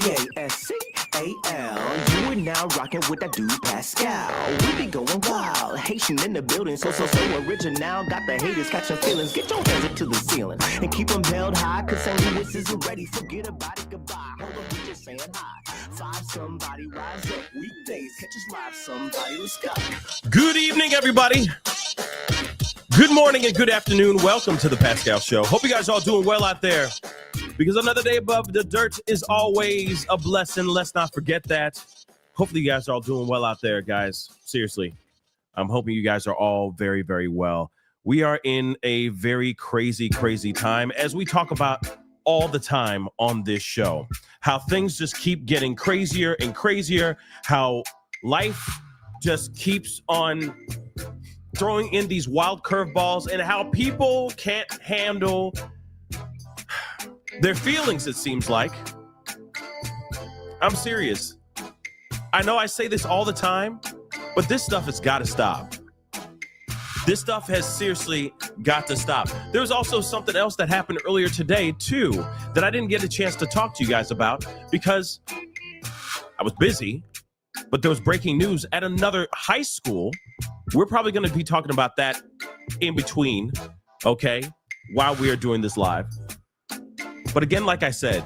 Pascal. You are now rocking with that dude Pascal. We be going wild, Haitian in the building, so original. Got the haters catching feelings. Get your hands up to the ceiling and keep them held high. Cause St. Louis isn't ready. Forget about it, goodbye. Hold on, we just saying hi. Five somebody rise up. Weekdays, catch us live. Somebody, let's go. Good evening, everybody. Good morning and good afternoon. Welcome to the Pascal Show. Hope you guys are all doing well out there, because another day above the dirt is always a blessing. Let's not forget that. Hopefully you guys are all doing well out there, guys. Seriously, I'm hoping you guys are all very, very well. We are in a very crazy, crazy time, as we talk about all the time on this show, how things just keep getting crazier and crazier, how life just keeps on throwing in these wild curveballs, and how people can't handle their feelings, it seems like. I'm serious. I know I say this all the time, but this stuff has got to stop. This stuff has seriously got to stop. There's also something else that happened earlier today, too, that I didn't get a chance to talk to you guys about because I was busy, but there was breaking news at another high school. We're probably going to be talking about that in between, okay, while we are doing this live. But again, like I said,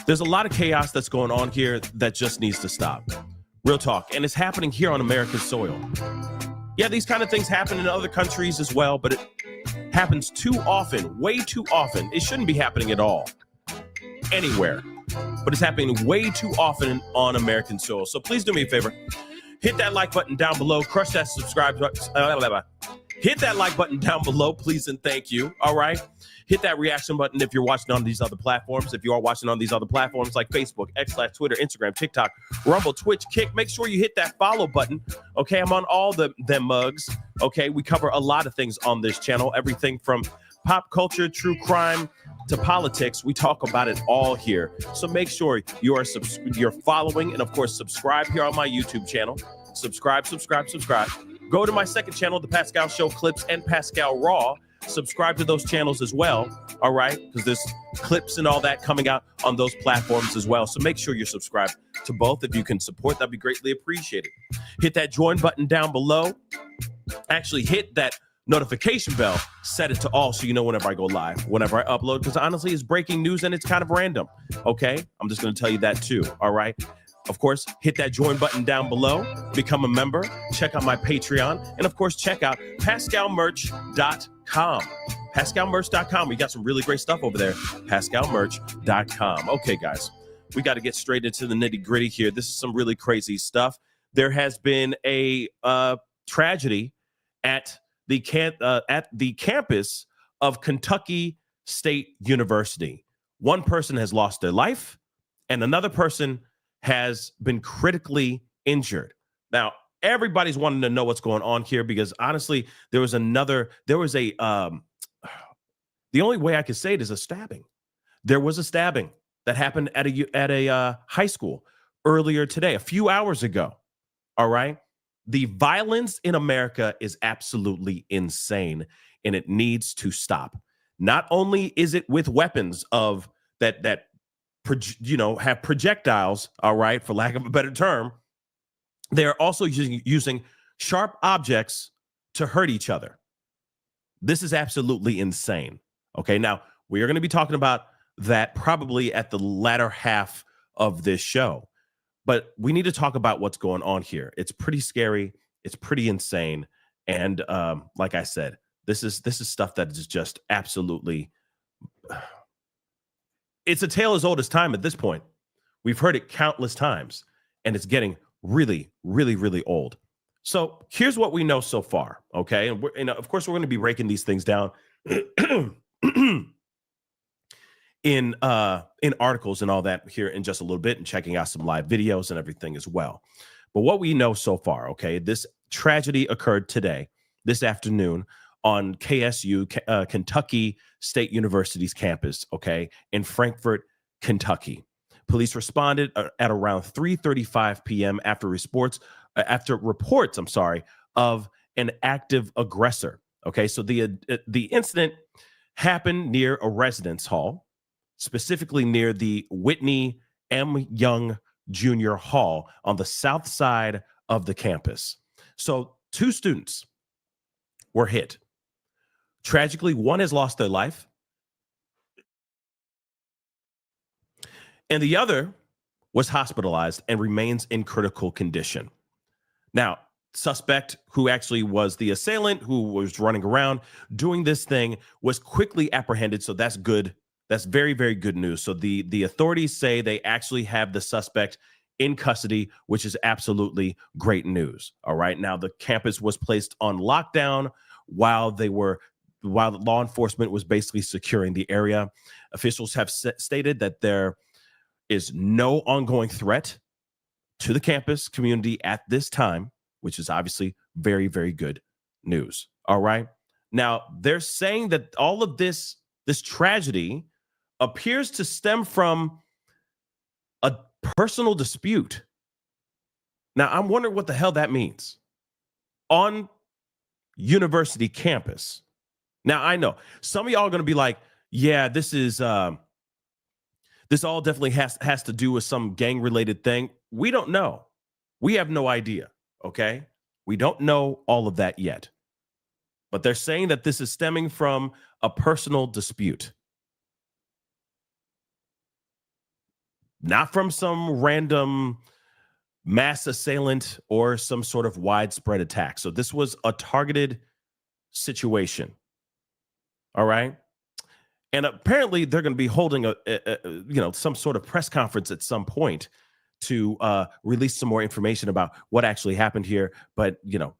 there's a lot of chaos that's going on here that just needs to stop. Real talk. And it's happening here on American soil. Yeah, these kind of things happen in other countries as well, but it happens too often, way too often. It shouldn't be happening at all, anywhere. But it's happening way too often on American soil. So please do me a favor. Hit that like button down below. Crush that subscribe button. Hit that like button down below, please and thank you. All right. Hit that reaction button if you're watching on these other platforms. If you are watching on these other platforms like Facebook, X/Twitter, Instagram, TikTok, Rumble, Twitch, Kick, make sure you hit that follow button. Okay, I'm on all them mugs. Okay, we cover a lot of things on this channel. Everything from pop culture, true crime, to politics. We talk about it all here. So make sure you're following and, of course, subscribe here on my YouTube channel. Subscribe. Go to my second channel, The Pascal Show Clips and Pascal Raw. Subscribe to those channels as well, all right? Because there's clips and all that coming out on those platforms as well. So make sure you're subscribed to both. If you can support, that'd be greatly appreciated. Hit that join button down below. Actually, hit that notification bell, set it to all so you know whenever I go live, whenever I upload, because honestly, it's breaking news and it's kind of random, okay? I'm just going to tell you that too, all right? Of course, hit that join button down below, become a member, check out my Patreon, and of course, check out PascalMerch.com. PascalMerch.com. We got some really great stuff over there. PascalMerch.com. Okay, guys, we got to get straight into the nitty gritty here. This is some really crazy stuff. There has been a tragedy at the campus of Kentucky State University. One person has lost their life, and another person has been critically injured. Now, everybody's wanting to know what's going on here because honestly, the only way I could say it is a stabbing. There was a stabbing that happened at a high school earlier today, a few hours ago. All right. The violence in America is absolutely insane, and it needs to stop. Not only is it with weapons of that have projectiles, all right, for lack of a better term, they are also using sharp objects to hurt each other. This is absolutely insane. Okay, now we are going to be talking about that probably at the latter half of this show, but we need to talk about what's going on here. It's pretty scary. It's pretty insane. And like I said, this is stuff that is just absolutely... It's a tale as old as time at this point. We've heard it countless times, and it's getting really, really, really old. So here's what we know so far, okay? And of course, we're going to be breaking these things down in articles and all that here in just a little bit, and checking out some live videos and everything as well. But what we know so far, okay, this tragedy occurred today, this afternoon, on KSU, Kentucky State University's campus, okay, in Frankfort, Kentucky. Police responded at around 3:35 p.m. after reports of an active aggressor. Okay, so the incident happened near a residence hall, specifically near the Whitney M. Young Junior Hall on the south side of the campus. So 2 students were hit. Tragically, one has lost their life, and the other was hospitalized and remains in critical condition. Now, suspect who actually was the assailant who was running around doing this thing was quickly apprehended. So that's good. That's very, very good news. So the authorities say they actually have the suspect in custody, which is absolutely great news. All right. Now the campus was placed on lockdown while law enforcement was basically securing the area. Officials have stated that there is no ongoing threat to the campus community at this time, which is obviously very, very good news. All right. Now, they're saying that all of this tragedy appears to stem from a personal dispute. Now, I'm wondering what the hell that means on university campus. Now, I know some of y'all are going to be like, yeah, this all definitely has to do with some gang related thing. We don't know. We have no idea. Okay. We don't know all of that yet. But they're saying that this is stemming from a personal dispute, not from some random mass assailant or some sort of widespread attack. So this was a targeted situation. All right. And apparently they're going to be holding some sort of press conference at some point to release some more information about what actually happened here. But,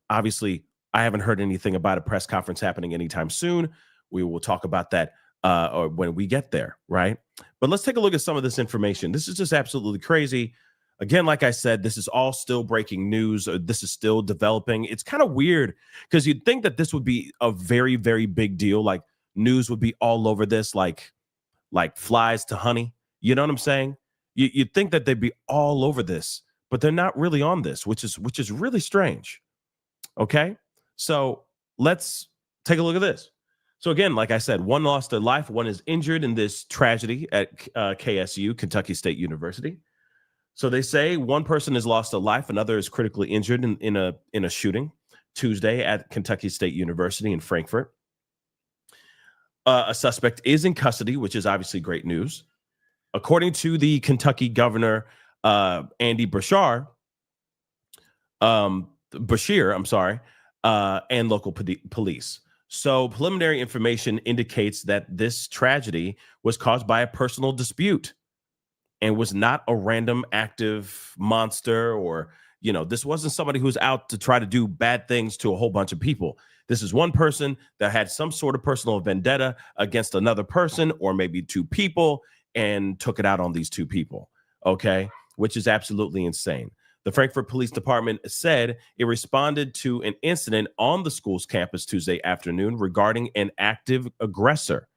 obviously I haven't heard anything about a press conference happening anytime soon. We will talk about that or when we get there. Right. But let's take a look at some of this information. This is just absolutely crazy. Again, like I said, this is all still breaking news. This is still developing. It's kind of weird because you'd think that this would be a very, very big deal. Like news would be all over this, like flies to honey. You know what I'm saying? You'd think that they'd be all over this, but they're not really on this, which is really strange. Okay, so let's take a look at this. So again, like I said, one lost their life, one is injured in this tragedy at KSU, Kentucky State University. So they say one person has lost a life, another is critically injured in a shooting Tuesday at Kentucky State University in Frankfort. A suspect is in custody, which is obviously great news. According to the Kentucky governor, Andy Bashir, and local police. So preliminary information indicates that this tragedy was caused by a personal dispute and was not a random active monster or, this wasn't somebody who's out to try to do bad things to a whole bunch of people. This is one person that had some sort of personal vendetta against another person or maybe 2 people and took it out on these 2 people. Okay, which is absolutely insane. The Frankfurt Police Department said it responded to an incident on the school's campus Tuesday afternoon regarding an active aggressor.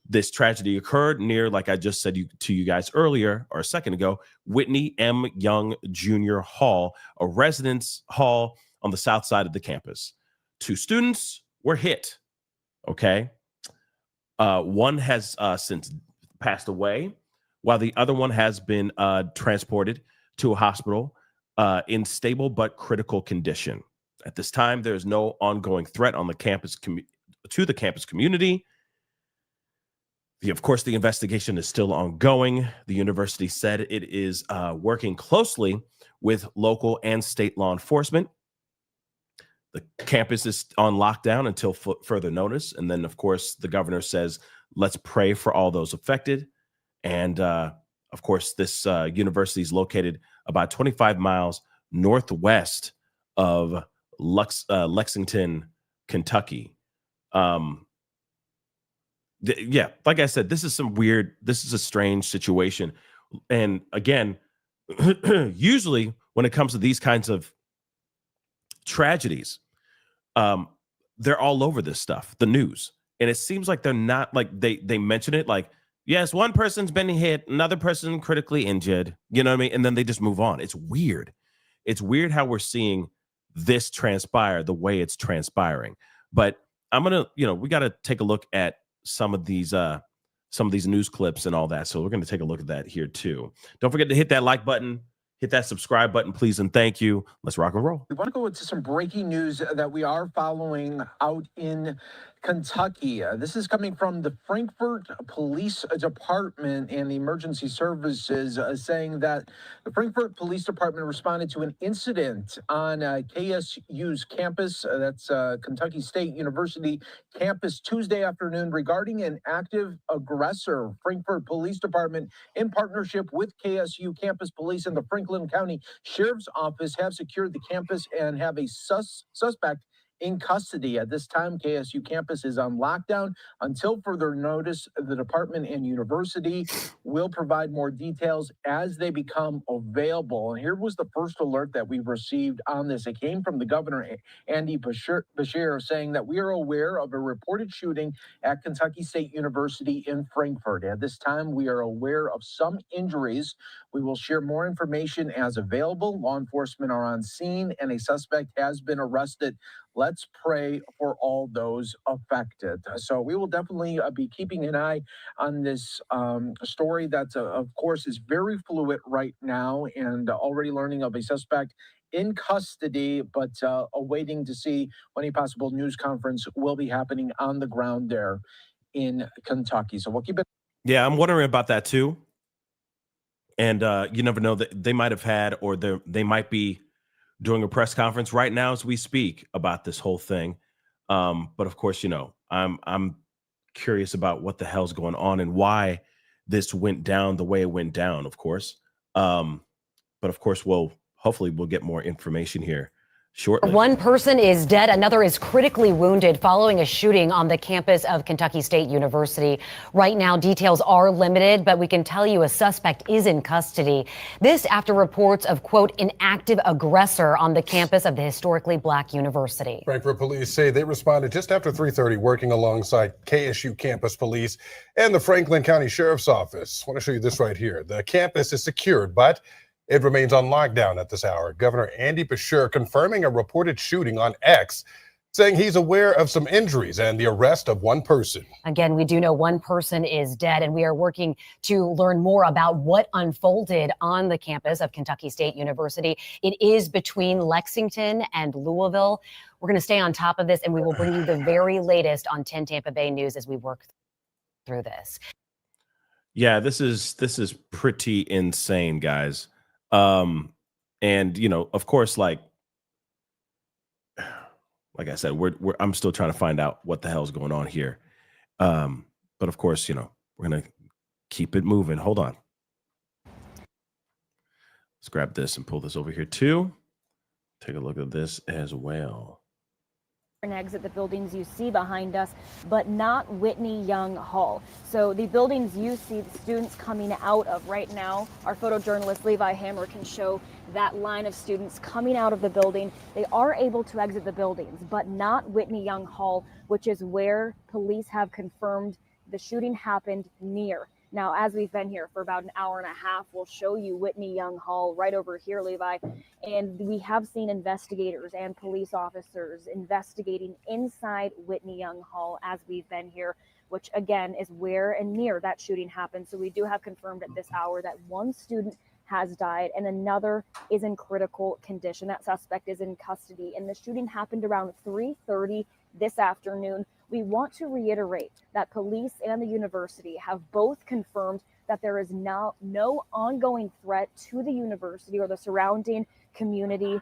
This tragedy occurred near, like I just said to you guys earlier or a second ago, Whitney M. Young Junior Hall, a residence hall on the south side of the campus. 2 students were hit. Okay. One has since passed away, while the other one has been transported to a hospital in stable but critical condition. At this time, there is no ongoing threat on the campus to the campus community. Of course, the investigation is still ongoing. The university said it is working closely with local and state law enforcement. The campus is on lockdown until further notice. And then, of course, the governor says, let's pray for all those affected. And, of course, this university is located about 25 miles northwest of Lexington, Kentucky. Like I said, this is a strange situation. And again, usually when it comes to these kinds of tragedies, they're all over this stuff, the news. And it seems like they're not, like they mention it like, yes, one person's been hit, another person critically injured, you know what I mean? And then they just move on. It's weird. It's weird how we're seeing this transpire the way it's transpiring. But I'm going to, we got to take a look at some of these some of these news clips and all that. So we're going to take a look at that here too. Don't forget to hit that like button, hit that subscribe button, please, and thank you. Let's rock and roll. We want to go into some breaking news that we are following out in Kentucky. This is coming from the Frankfort Police Department and the emergency services saying that the Frankfort Police Department responded to an incident on KSU's campus, that's Kentucky State University campus, Tuesday afternoon regarding an active aggressor. Frankfort Police Department, in partnership with KSU Campus Police and the Franklin County Sheriff's Office, have secured the campus and have a suspect in custody. At this time, KSU campus is on lockdown until further notice. The department and university will provide more details as they become available. And here was the first alert that we received on this. It came from the governor, Andy Bashir, saying that we are aware of a reported shooting at Kentucky State University in Frankfort. At this time, we are aware of some injuries. We will share more information as available. Law enforcement are on scene and a suspect has been arrested. Let's pray for all those affected. So we will definitely be keeping an eye on this story that, of course, is very fluid right now, and already learning of a suspect in custody, but awaiting to see when a possible news conference will be happening on the ground there in Kentucky. So we'll keep it. Yeah, I'm wondering about that too. And you never know, that they might have had, or they might be doing a press conference right now as we speak about this whole thing. But of course, I'm curious about what the hell's going on and why this went down the way it went down, of course. But of course, hopefully we'll get more information here shortly. One person is dead. Another is critically wounded following a shooting on the campus of Kentucky State University. Right now, details are limited, but we can tell you a suspect is in custody. This after reports of, quote, an active aggressor on the campus of the historically black university. Frankfort police say they responded just after 3:30, working alongside KSU campus police and the Franklin County Sheriff's Office. I want to show you this right here. The campus is secured, but it remains on lockdown at this hour. Governor Andy Bashir confirming a reported shooting on X, saying he's aware of some injuries and the arrest of one person. Again, we do know one person is dead, and we are working to learn more about what unfolded on the campus of Kentucky State University. It is between Lexington and Louisville. We're going to stay on top of this, and we will bring you the very latest on 10 Tampa Bay News as we work through this. Yeah, this is pretty insane, guys. And of course, like I said, I'm still trying to find out what the hell's going on here. But of course, we're gonna keep it moving. Hold on. Let's grab this and pull this over here too. Take a look at this as well. And exit the buildings you see behind us, but not Whitney Young Hall. So the buildings you see the students coming out of right now, our photojournalist Levi Hammer can show that line of students coming out of the building. They are able to exit the buildings, but not Whitney Young Hall, which is where police have confirmed the shooting happened near. Now, as we've been here for about an hour and a half, we'll show you Whitney Young Hall right over here, Levi. And we have seen investigators and police officers investigating inside Whitney Young Hall as we've been here, which again is where and near that shooting happened. So we do have confirmed at this hour that one student has died and another is in critical condition. That suspect is in custody, and the shooting happened around 3:30 this afternoon. We want to reiterate that police and the university have both confirmed that there is now no ongoing threat to the university or the surrounding community.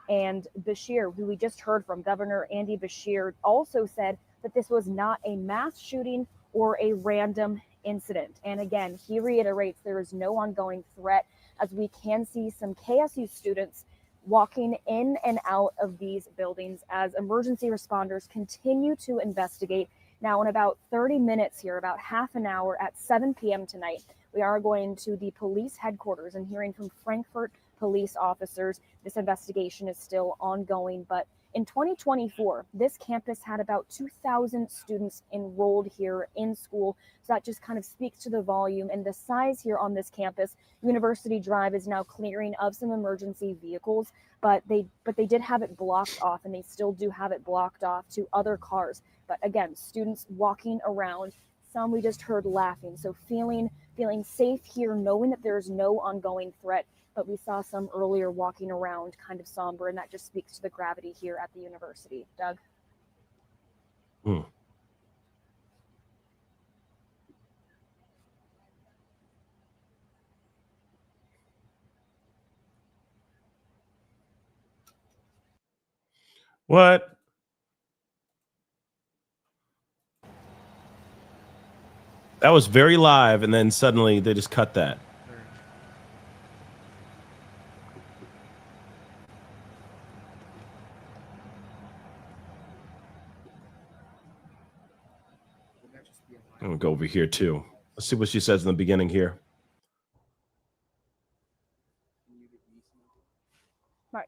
And Bashir, who we just heard from, Governor Andy Bashir, also said that this was not a mass shooting or a random incident. And again, he reiterates there is no ongoing threat, as we can see some KSU students walking in and out of these buildings as emergency responders continue to investigate. Now, in about 30 minutes here, about half an hour at 7 p.m. tonight, we are going to the police headquarters and hearing from Frankfort police officers. This investigation is still ongoing, but in 2024, this campus had about 2,000 students enrolled here in school. So that just kind of speaks to the volume and the size here on this campus. University Drive is now clearing of some emergency vehicles, but they did have it blocked off, and they still do have it blocked off to other cars. But again, students walking around some we just heard laughing. So feeling safe here, knowing that there's no ongoing threat. But we saw some earlier walking around kind of somber, and that just speaks to the gravity here at the university. Doug? What? That was very live, and then suddenly they just cut that. I'm gonna go over here too. Let's see what she says in the beginning here.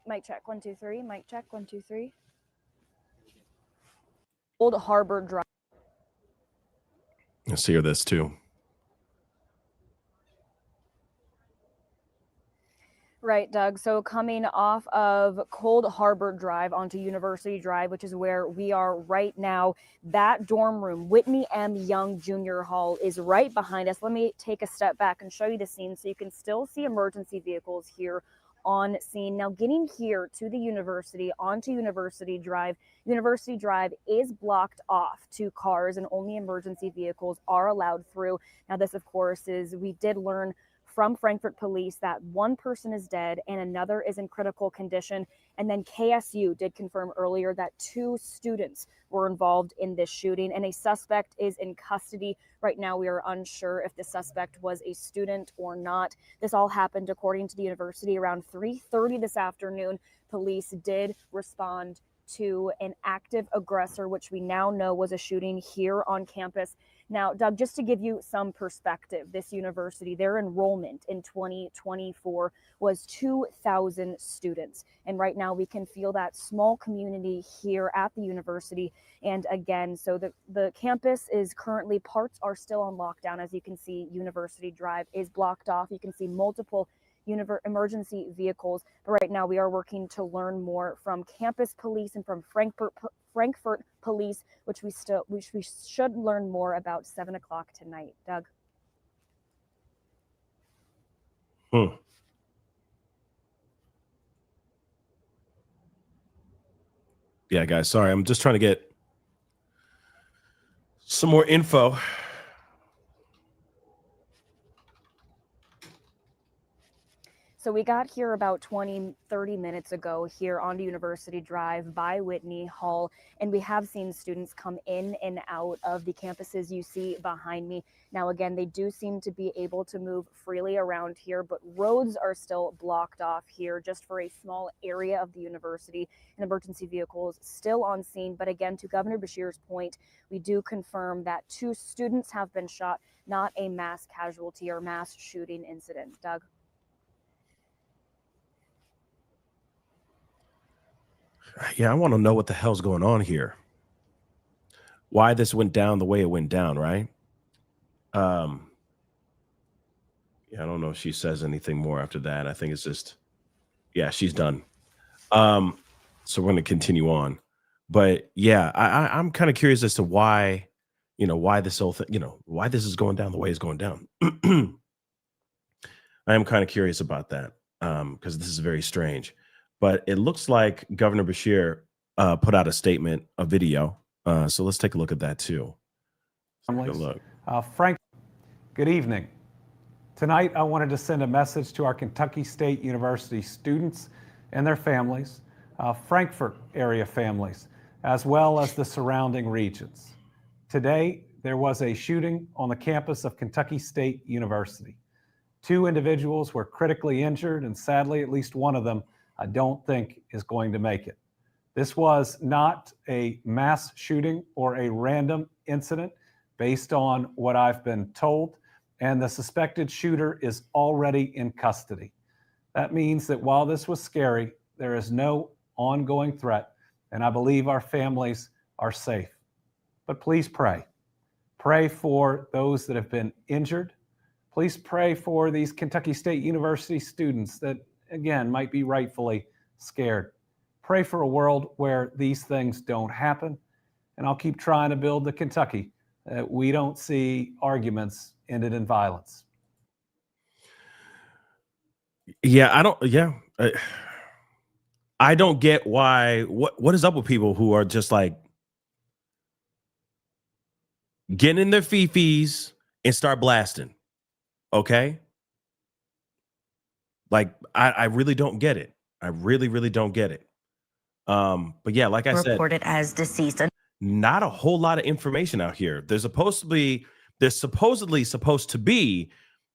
Mic check, 1, 2, 3. Mic check, 1, 2, 3. Old Harbor Drive. Let's hear this too. Right, Doug. So coming off of Cold Harbor Drive onto University Drive, which is where we are right now, that dorm room, Whitney M. Young Junior Hall, is right behind us. Let me take a step back and show you the scene so you can still see emergency vehicles here on scene. Now, getting here to the university, onto University Drive is blocked off to cars and only emergency vehicles are allowed through. Now, this, of course, we did learn from Frankfort police that one person is dead and another is in critical condition. And then KSU did confirm earlier that 2 students were involved in this shooting and a suspect is in custody. Right now, we are unsure if the suspect was a student or not. This all happened, according to the university, around 3:30 this afternoon. Police did respond to an active aggressor, which we now know was a shooting here on campus. Now, Doug, just to give you some perspective, this university, their enrollment in 2024 was 2,000 students. And right now we can feel that small community here at the university. And again, so the campus is currently, parts are still on lockdown. As you can see, University Drive is blocked off. You can see multiple emergency vehicles. But right now we are working to learn more from campus police and from Frankfort police, which we should learn more about 7 o'clock tonight. Doug? Yeah, guys, sorry. I'm just trying to get some more info. So we got here about 30 minutes ago here onto University Drive by Whitney Hall, and we have seen students come in and out of the campuses you see behind me. Now, again, they do seem to be able to move freely around here, but roads are still blocked off here just for a small area of the university, and emergency vehicles still on scene. But again, to Governor Beshear's point, we do confirm that 2 students have been shot, not a mass casualty or mass shooting incident. Doug? Yeah, I want to know what the hell's going on here. Why this went down the way it went down, right? Yeah, I don't know if she says anything more after that. I think it's just, yeah, she's done. So we're going to continue on. But yeah, I'm kind of curious as to why, why this whole thing, why this is going down the way it's going down. I am kind of curious about that because this is very strange. But it looks like Governor Beshear put out a statement, a video. So let's take a look at that too. Good look. Frank, good evening. Tonight, I wanted to send a message to our Kentucky State University students and their families, Frankfort area families, as well as the surrounding regions. Today, there was a shooting on the campus of Kentucky State University. 2 individuals were critically injured, and sadly, at least one of them I don't think is going to make it. This was not a mass shooting or a random incident based on what I've been told, and the suspected shooter is already in custody. That means that while this was scary, there is no ongoing threat, and I believe our families are safe. But please pray. Pray for those that have been injured. Please pray for these Kentucky State University students that, again, might be rightfully scared. Pray for a world where these things don't happen. And I'll keep trying to build the Kentucky We don't see arguments ended in violence. Yeah, I don't. Yeah, I don't get why. What is up with people who are just like getting in their fifis and start blasting? Okay, like I really don't get it. I really, really don't get it. But yeah, like I said, reported as deceased. not a whole lot of information out here. There's supposedly supposed to be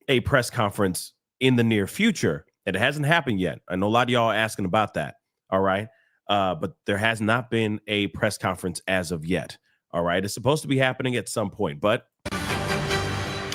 a press conference in the near future. And it hasn't happened yet. I know a lot of y'all are asking about that. All right. But there has not been a press conference as of yet. All right. It's supposed to be happening at some point, but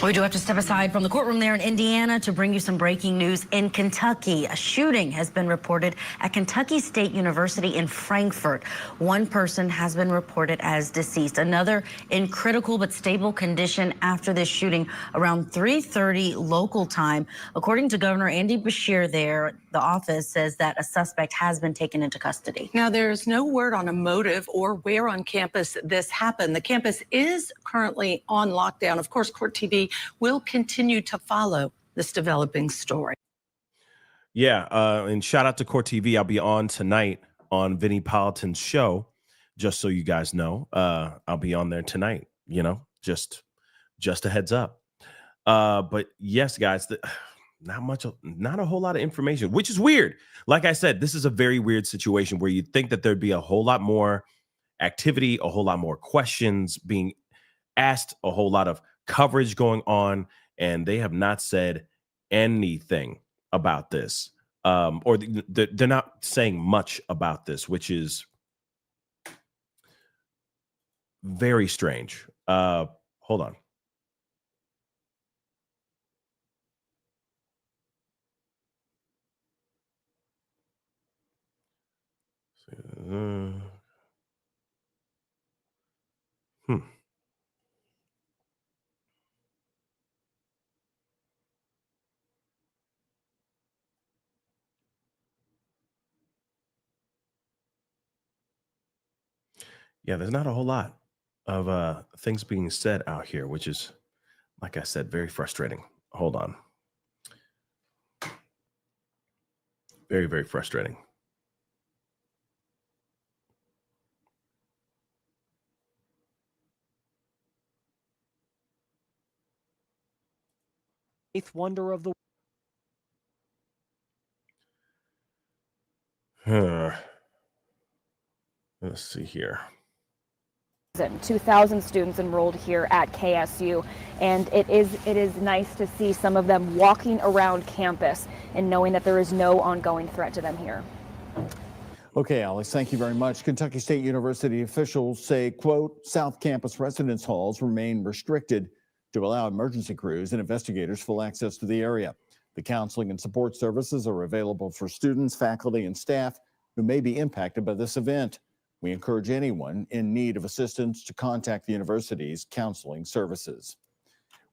We do have to step aside from the courtroom there in Indiana to bring you some breaking news in Kentucky. A shooting has been reported at Kentucky State University in Frankfort. One person has been reported as deceased. Another in critical but stable condition after this shooting around 3:30 local time. According to Governor Andy Beshear there, the office says that a suspect has been taken into custody. Now, there's no word on a motive or where on campus this happened. The campus is currently on lockdown. Of course, Court TV will continue to follow this developing story. yeah. And shout out to Court TV. I'll be on tonight on Vinnie Politan's show. Just so you guys know, I'll be on there tonight. You know, just a heads up. But yes, guys, not a whole lot of information, which is weird. Like I said, this is a very weird situation where you'd think that there'd be a whole lot more activity, a whole lot more questions being asked, a whole lot of coverage going on, and they have not said anything about this. Or they're not saying much about this, which is very strange. Hold on. Yeah, there's not a whole lot of things being said out here, which is, like I said, very frustrating. Hold on. Very, very frustrating. Eighth wonder of the Let's see here. 2,000 students enrolled here at KSU, and it is nice to see some of them walking around campus and knowing that there is no ongoing threat to them here. Okay, Alex, thank you very much. Kentucky State University officials say, quote, South Campus residence halls remain restricted to allow emergency crews and investigators full access to the area. The counseling and support services are available for students, faculty, and staff who may be impacted by this event. We encourage anyone in need of assistance to contact the university's counseling services.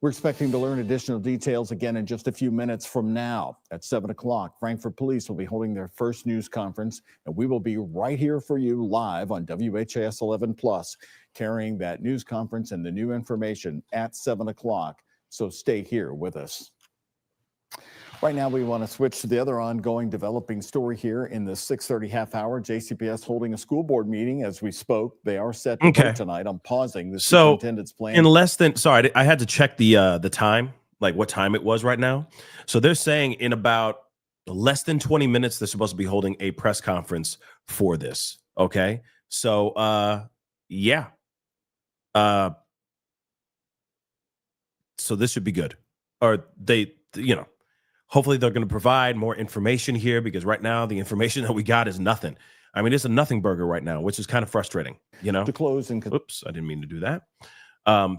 We're expecting to learn additional details again in just a few minutes from now. At 7 o'clock, Frankfort Police will be holding their first news conference, and we will be right here for you live on WHAS 11+, carrying that news conference and the new information at 7 o'clock. So stay here with us. Right now, we want to switch to the other ongoing developing story here in the 6:30 half hour. JCPS holding a school board meeting as we spoke. They are set to vote tonight. I'm pausing the superintendent's plan. In less than, sorry, I had to check the time, like what time it was right now. So they're saying in about less than 20 minutes, they're supposed to be holding a press conference for this. Okay. So, yeah. So this should be good. Or they, you know, hopefully they're going to provide more information here, because right now the information that we got is nothing. I mean, it's a nothing burger right now, which is kind of frustrating, you know. To close and oops, I didn't mean to do that.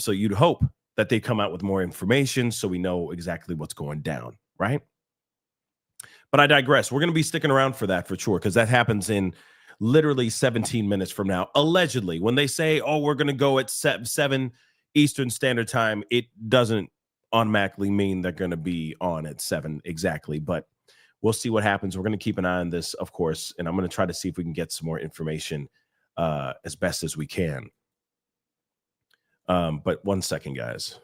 So you'd hope that they come out with more information so we know exactly what's going down, right? But I digress. We're going to be sticking around for that for sure, because that happens in literally 17 minutes from now. Allegedly, when they say, oh, we're going to go at 7 Eastern Standard Time, it doesn't automatically mean they're going to be on at 7 exactly, but we'll see what happens. We're going to keep an eye on this, of course, and I'm going to try to see if we can get some more information as best as we can. But 1 second, guys.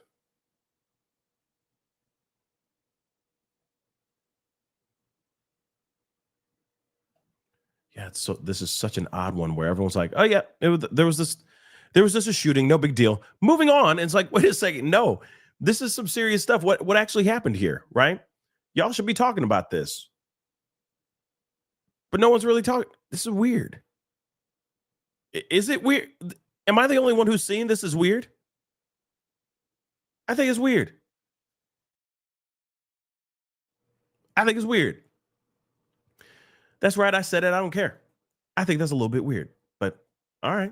Yeah, so this is such an odd one where everyone's like, "Oh yeah, there was this a shooting, no big deal." Moving on, and it's like, wait a second, no, this is some serious stuff. What actually happened here, right? Y'all should be talking about this, but no one's really talking. This is weird. Is it weird? Am I the only one who's seeing this as weird? I think it's weird. I think it's weird. That's right. I said it. I don't care. I think that's a little bit weird, but all right.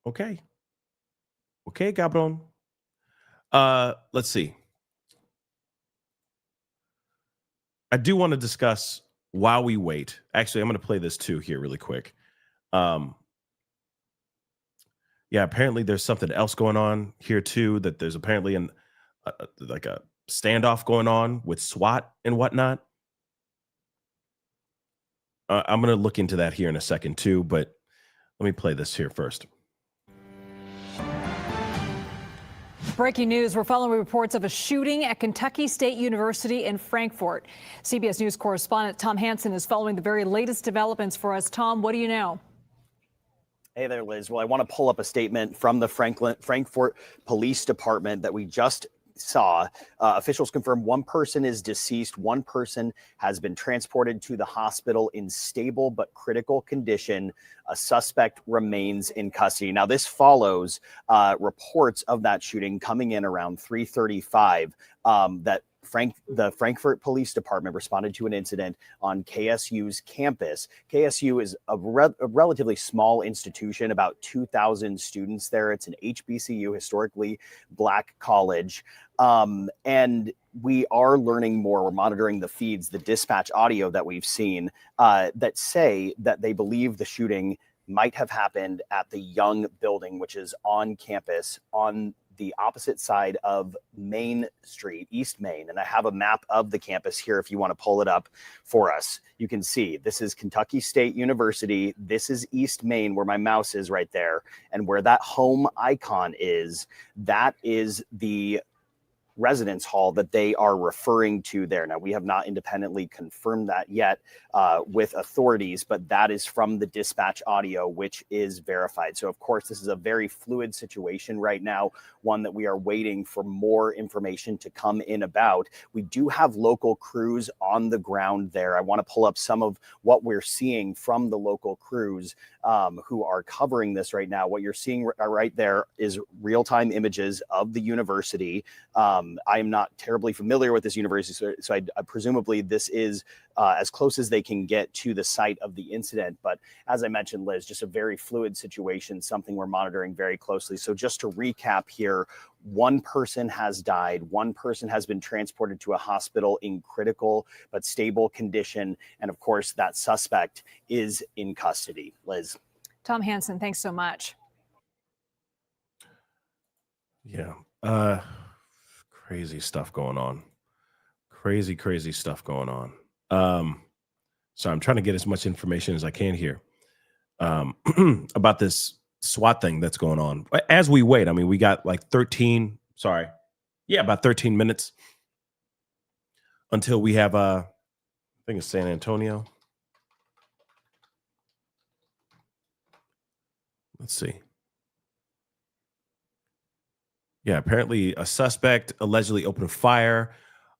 Okay. Okay, cabrón. Let's see. I do want to discuss while we wait. Actually, I'm going to play this too here really quick. Um, yeah, apparently there's something else going on here too. That there's apparently like a standoff going on with SWAT and whatnot. I'm going to look into that here in a second too, but let me play this here first. Breaking news, we're following reports of a shooting at Kentucky State University in Frankfort. CBS News correspondent Tom Hansen is following the very latest developments for us. Tom, what do you know? Hey there, Liz. Well, I want to pull up a statement from the Frankfort Police Department that we just saw. Officials confirm one person is deceased. One person has been transported to the hospital in stable but critical condition. A suspect remains in custody. Now, this follows reports of that shooting coming in around 3:35 that the Frankfort Police Department responded to an incident on KSU's campus. KSU is a relatively small institution, about 2,000 students there. It's an HBCU, historically Black college. And we are learning more. We're monitoring the feeds, the dispatch audio that we've seen that say that they believe the shooting might have happened at the Young building, which is on campus on the opposite side of Main Street, East Main. And I have a map of the campus here if you want to pull it up for us. You can see this is Kentucky State University. This is East Main, where my mouse is right there. And where that home icon is, that is the residence hall that they are referring to there. Now, we have not independently confirmed that yet with authorities, but that is from the dispatch audio, which is verified. So, of course, this is a very fluid situation right now, one that we are waiting for more information to come in about. We do have local crews on the ground there. I want to pull up some of what we're seeing from the local crews who are covering this right now. What you're seeing right there is real-time images of the university. I am not terribly familiar with this university, so I presumably this is as close as they can get to the site of the incident. But as I mentioned, Liz, just a very fluid situation, something we're monitoring very closely. So just to recap here, one person has died. One person has been transported to a hospital in critical but stable condition. And of course, that suspect is in custody. Liz. Tom Hansen, thanks so much. Yeah. Crazy stuff going on. Crazy stuff going on. So I'm trying to get as much information as I can here about this SWAT thing that's going on. As we wait, I mean, we got like about 13 minutes until we have, I think it's San Antonio. Let's see. Yeah, apparently a suspect allegedly opened fire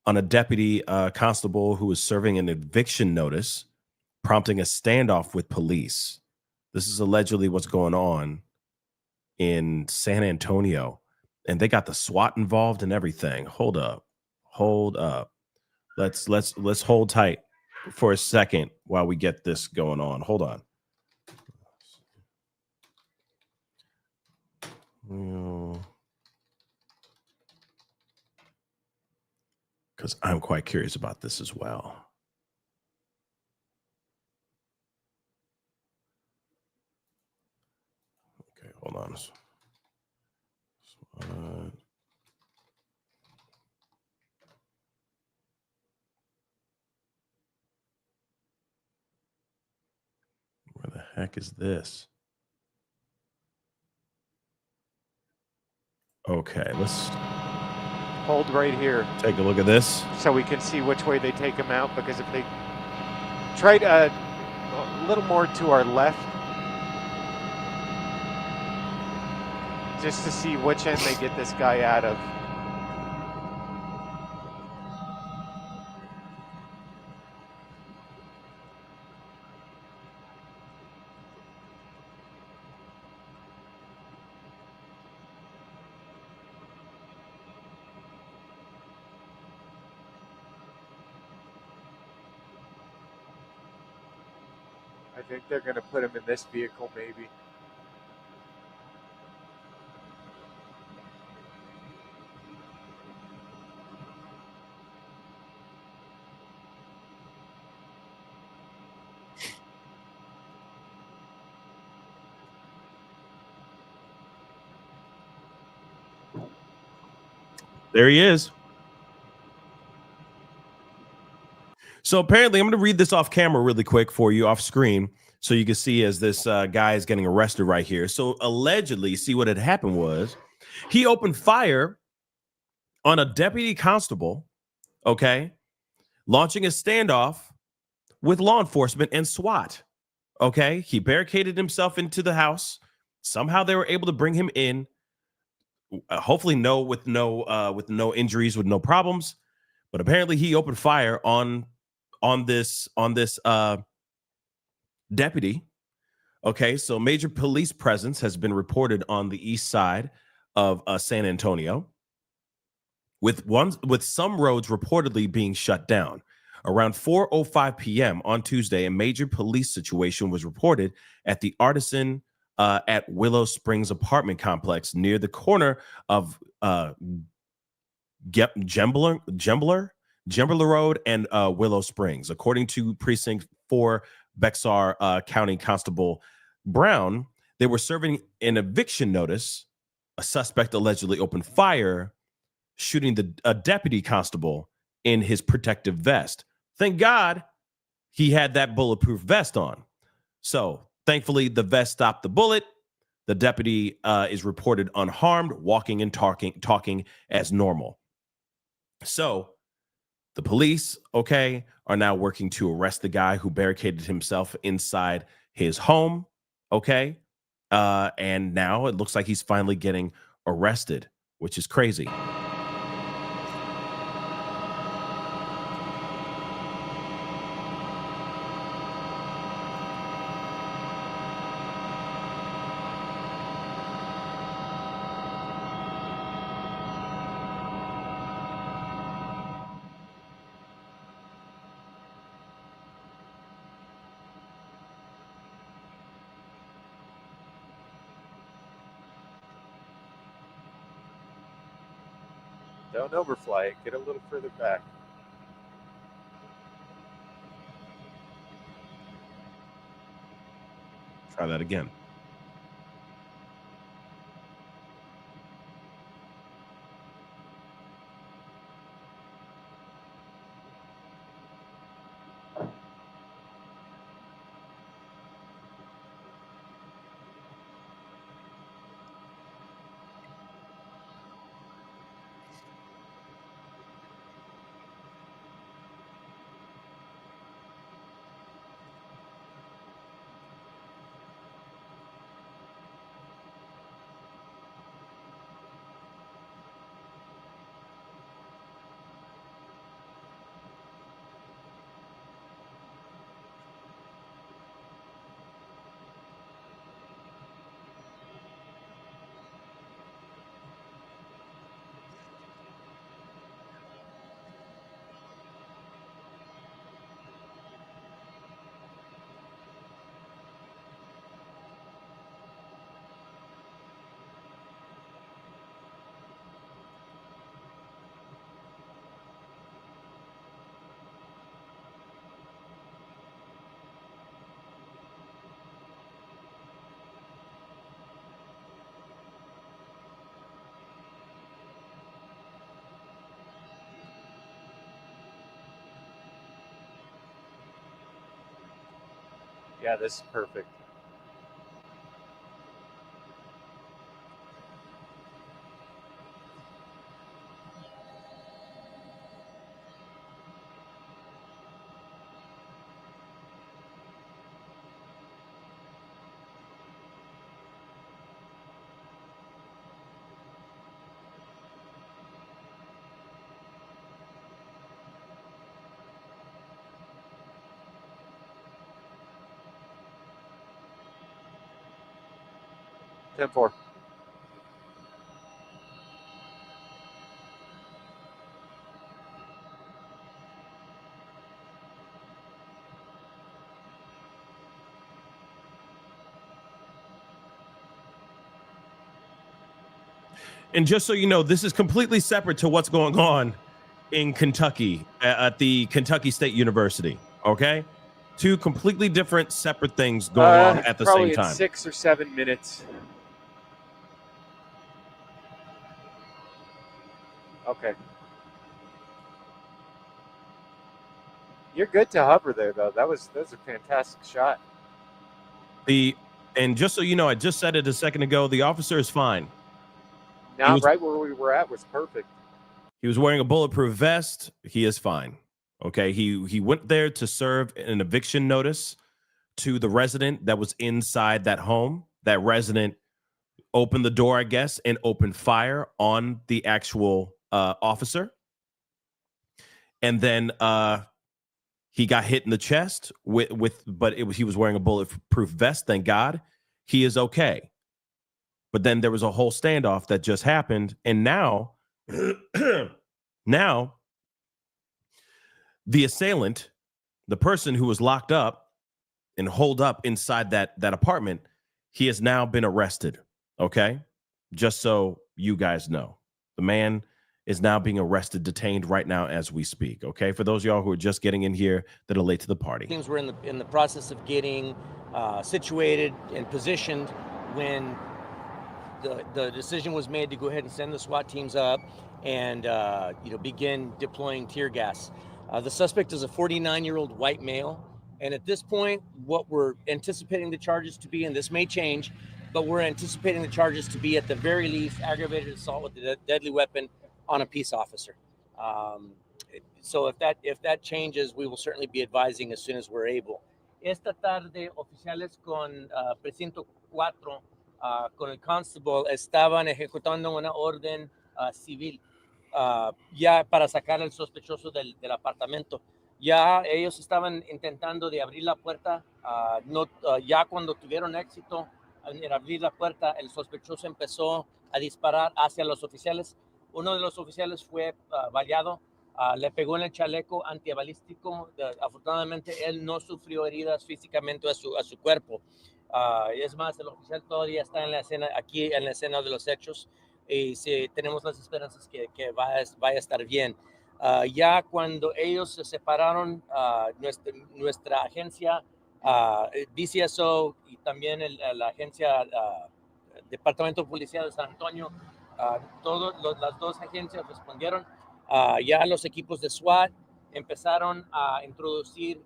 on a deputy constable who was serving an eviction notice, prompting a standoff with police. This is allegedly what's going on in San Antonio, and they got the SWAT involved and everything. Hold up. Let's hold tight for a second while we get this going on. Hold on. Because I'm quite curious about this as well. Okay, hold on. Where the heck is this? Okay, let's Hold right here take a look at this. so we can see which way they take him out, because if they try to a little more to our left, just to see which end they get this guy out of. I think they're going to put him in this vehicle, maybe. There he is. So apparently, I'm going to read this off camera really quick for you, off screen, so you can see as this guy is getting arrested right here. So allegedly, see what had happened was he opened fire on a deputy constable, okay, launching a standoff with law enforcement and SWAT. Okay, he barricaded himself into the house. Somehow they were able to bring him in. Hopefully, with no injuries, with no problems. But apparently, he opened fire on this deputy. Okay, so major police presence has been reported on the east side of San Antonio, with some roads reportedly being shut down. Around 4:05 p.m. on Tuesday, a major police situation was reported at the Artisan at Willow Springs apartment complex near the corner of Gembler Road and Willow Springs. According to Precinct 4 Bexar County Constable Brown, they were serving an eviction notice. A suspect allegedly opened fire, shooting a deputy constable in his protective vest. Thank God he had that bulletproof vest on. So thankfully, the vest stopped the bullet. The deputy is reported unharmed, walking and talking as normal. So the police, okay, are now working to arrest the guy who barricaded himself inside his home, okay? And now it looks like he's finally getting arrested, which is crazy. Don't overfly it. Get a little further back. Try that again. Yeah, this is perfect. 10-4. And just so you know, this is completely separate to what's going on in Kentucky at the Kentucky State University. Okay, two completely different, separate things going on at the Probably same time. in 6 or 7 minutes. Okay. You're good to hover there, though. That was a fantastic shot. And just so you know, I just said it a second ago. The officer is fine. Not right where we were at was perfect. He was wearing a bulletproof vest. He is fine. Okay. He went there to serve an eviction notice to the resident that was inside that home. That resident opened the door, I guess, and opened fire on the actual officer. And then he got hit in the chest he was wearing a bulletproof vest. Thank God. He is okay. But then there was a whole standoff that just happened. And now, now the assailant, the person who was locked up and holed up inside that apartment, he has now been arrested. Okay. Just so you guys know, the man is now being arrested, detained right now as we speak. Okay. For those of y'all who are just getting in here that are late to the party. Teams were in the process of getting situated and positioned when the decision was made to go ahead and send the SWAT teams up and begin deploying tear gas. The suspect is a 49-year-old white male, and at this point, what we're anticipating the charges to be, and this may change, but we're anticipating the charges to be at the very least aggravated assault with a deadly weapon on a peace officer. So if that changes, we will certainly be advising as soon as we're able. Esta tarde, oficiales con precinto 4, con el constable, estaban ejecutando una orden civil ya para sacar al sospechoso del apartamento. Ya ellos estaban intentando de abrir la puerta. Ya cuando tuvieron éxito en abrir la puerta, el sospechoso empezó a disparar hacia los oficiales. Uno de los oficiales fue baleado. Le pegó en el chaleco antibalístico. Afortunadamente, él no sufrió heridas físicamente a su cuerpo. Es más, el oficial todavía está en la escena, aquí en la escena de los hechos, y tenemos las esperanzas que vaya a estar bien. Ya cuando ellos se separaron, nuestra agencia, BCSO, y también la agencia Departamento de Policía de San Antonio, las dos agencias respondieron. Ya los equipos de SWAT empezaron a introducir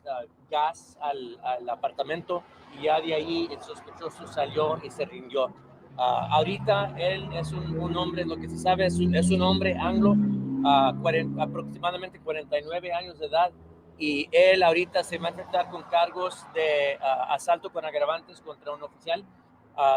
gas al apartamento, y ya de ahí el sospechoso salió y se rindió. Ahorita él es un hombre, lo que se sabe es un hombre anglo, aproximadamente 49 años de edad, y él ahorita se va a enfrentar con cargos de asalto con agravantes contra un oficial.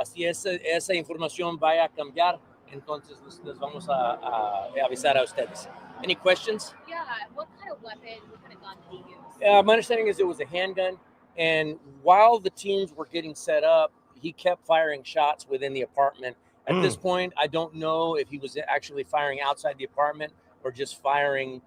Si esa información vaya a cambiar, entonces les vamos a avisar a ustedes. Any questions? Yeah, what kind of weapon, what kind of gun did he use? My understanding is it was a handgun, and while the teams were getting set up, he kept firing shots within the apartment. At this point, I don't know if he was actually firing outside the apartment or just firing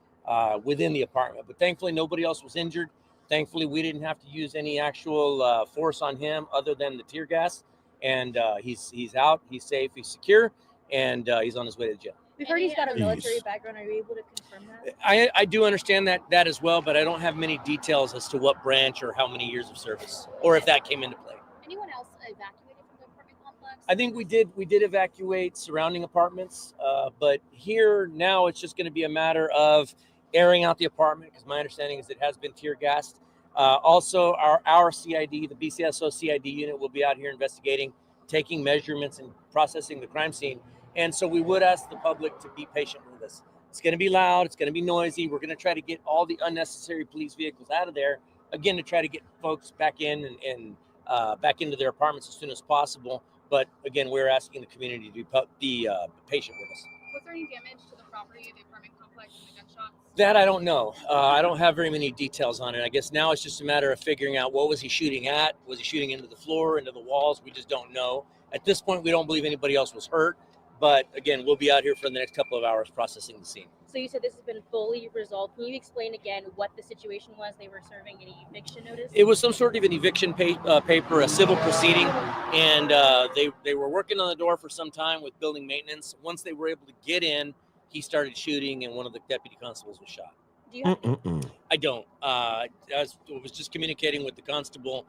within the apartment. But thankfully, nobody else was injured. Thankfully, we didn't have to use any actual force on him other than the tear gas. And he's out, he's safe, he's secure, and he's on his way to jail. We've heard he's got a military background. Are you able to confirm that? I do understand that as well, but I don't have many details as to what branch or how many years of service, or if that came into play. Anyone else evacuated from the apartment complex? I think we did evacuate surrounding apartments, but here now it's just going to be a matter of airing out the apartment, because my understanding is it has been tear gassed. Also, our CID, the BCSO CID unit, will be out here investigating, taking measurements, and processing the crime scene. And so we would ask the public to be patient with us. It's going to be loud. It's going to be noisy. We're going to try to get all the unnecessary police vehicles out of there, again, to try to get folks back in and back into their apartments as soon as possible. But again, we're asking the community to be patient with us. Was there any damage to the property of the apartment complex from the gunshots? That I don't know. I don't have very many details on it. I guess now it's just a matter of figuring out what was he shooting at. Was he shooting into the floor, into the walls? We just don't know. At this point, we don't believe anybody else was hurt. But again, we'll be out here for the next couple of hours processing the scene. So you said this has been fully resolved. Can you explain again what the situation was? They were serving an eviction notice? It was some sort of an eviction paper, a civil proceeding, and they were working on the door for some time with building maintenance. Once they were able to get in, he started shooting, and one of the deputy constables was shot. Do you have I don't. I was just communicating with the constable,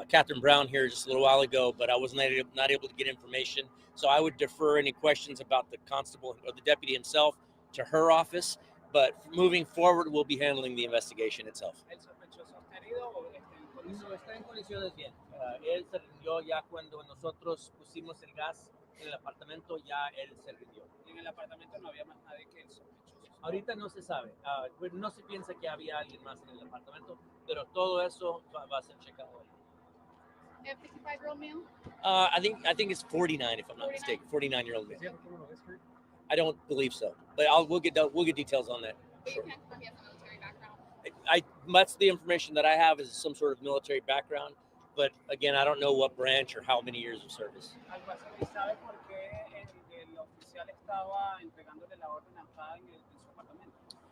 Catherine Brown, here just a little while ago, but I was not able to get information. So I would defer any questions about the constable or the deputy himself to her office. But moving forward, we'll be handling the investigation itself. No, está en condiciones bien. Él se rindió ya cuando nosotros pusimos el gas en el apartamento, ya él se rindió. En el apartamento no había más nadie que el sospechoso. Ahorita no se sabe. No se piensa que había alguien más en el apartamento, pero todo eso va a ser checado hoy. a 55-year-old male? I think it's 49, if I'm not mistaken. 49-year-old male. I don't believe so, but we'll get details on that. But you can't confirm he has a military background. That's the information that I have is some sort of military background, but again, I don't know what branch or how many years of service.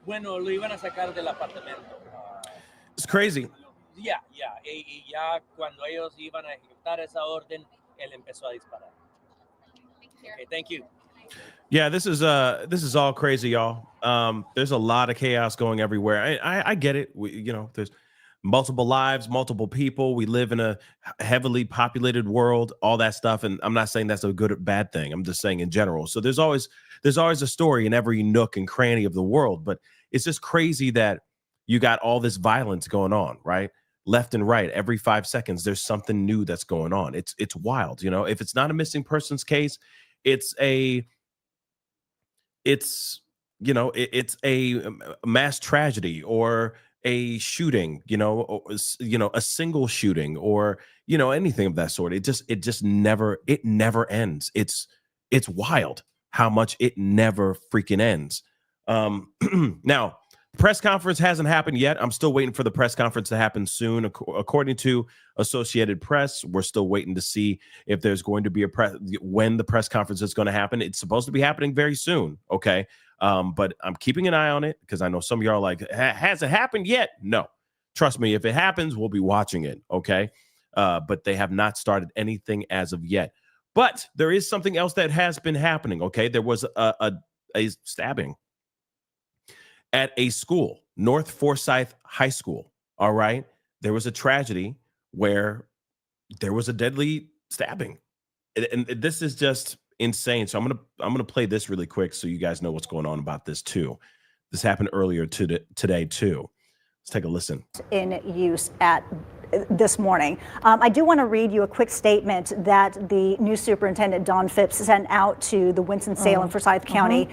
Bueno, lo iban a sacar del apartamento. It's crazy. Yeah. Y ya cuando ellos iban a ejecutar esa orden, él empezó a disparar. Okay, thank you. Yeah, this is all crazy, y'all. There's a lot of chaos going everywhere. I get it. There's multiple lives, multiple people. We live in a heavily populated world, all that stuff. And I'm not saying that's a good or bad thing. I'm just saying in general. So there's always a story in every nook and cranny of the world. But it's just crazy that you got all this violence going on, right? Left and right. Every 5 seconds, there's something new that's going on. It's wild. If it's not a missing persons case, it's a mass tragedy or a shooting, a single shooting or, anything of that sort. It just never ends. It's wild how much it never freaking ends. Now, press conference hasn't happened yet. I'm still waiting for the press conference to happen soon. According to Associated Press, we're still waiting to see if there's going to be when the press conference is going to happen. It's supposed to be happening very soon. Okay. But I'm keeping an eye on it because I know some of y'all are like, has it happened yet? No, trust me. If it happens, we'll be watching it. Okay. But they have not started anything as of yet. But there is something else that has been happening. Okay. There was a stabbing at a school, North Forsyth High School. All right. There was a tragedy where there was a deadly stabbing. And this is just insane. So I'm gonna play this really quick so you guys know what's going on about this too. This happened earlier today too. Let's take a listen. In use at this morning. I do want to read you a quick statement that the new superintendent, Don Phipps, sent out to the Winston-Salem Forsyth County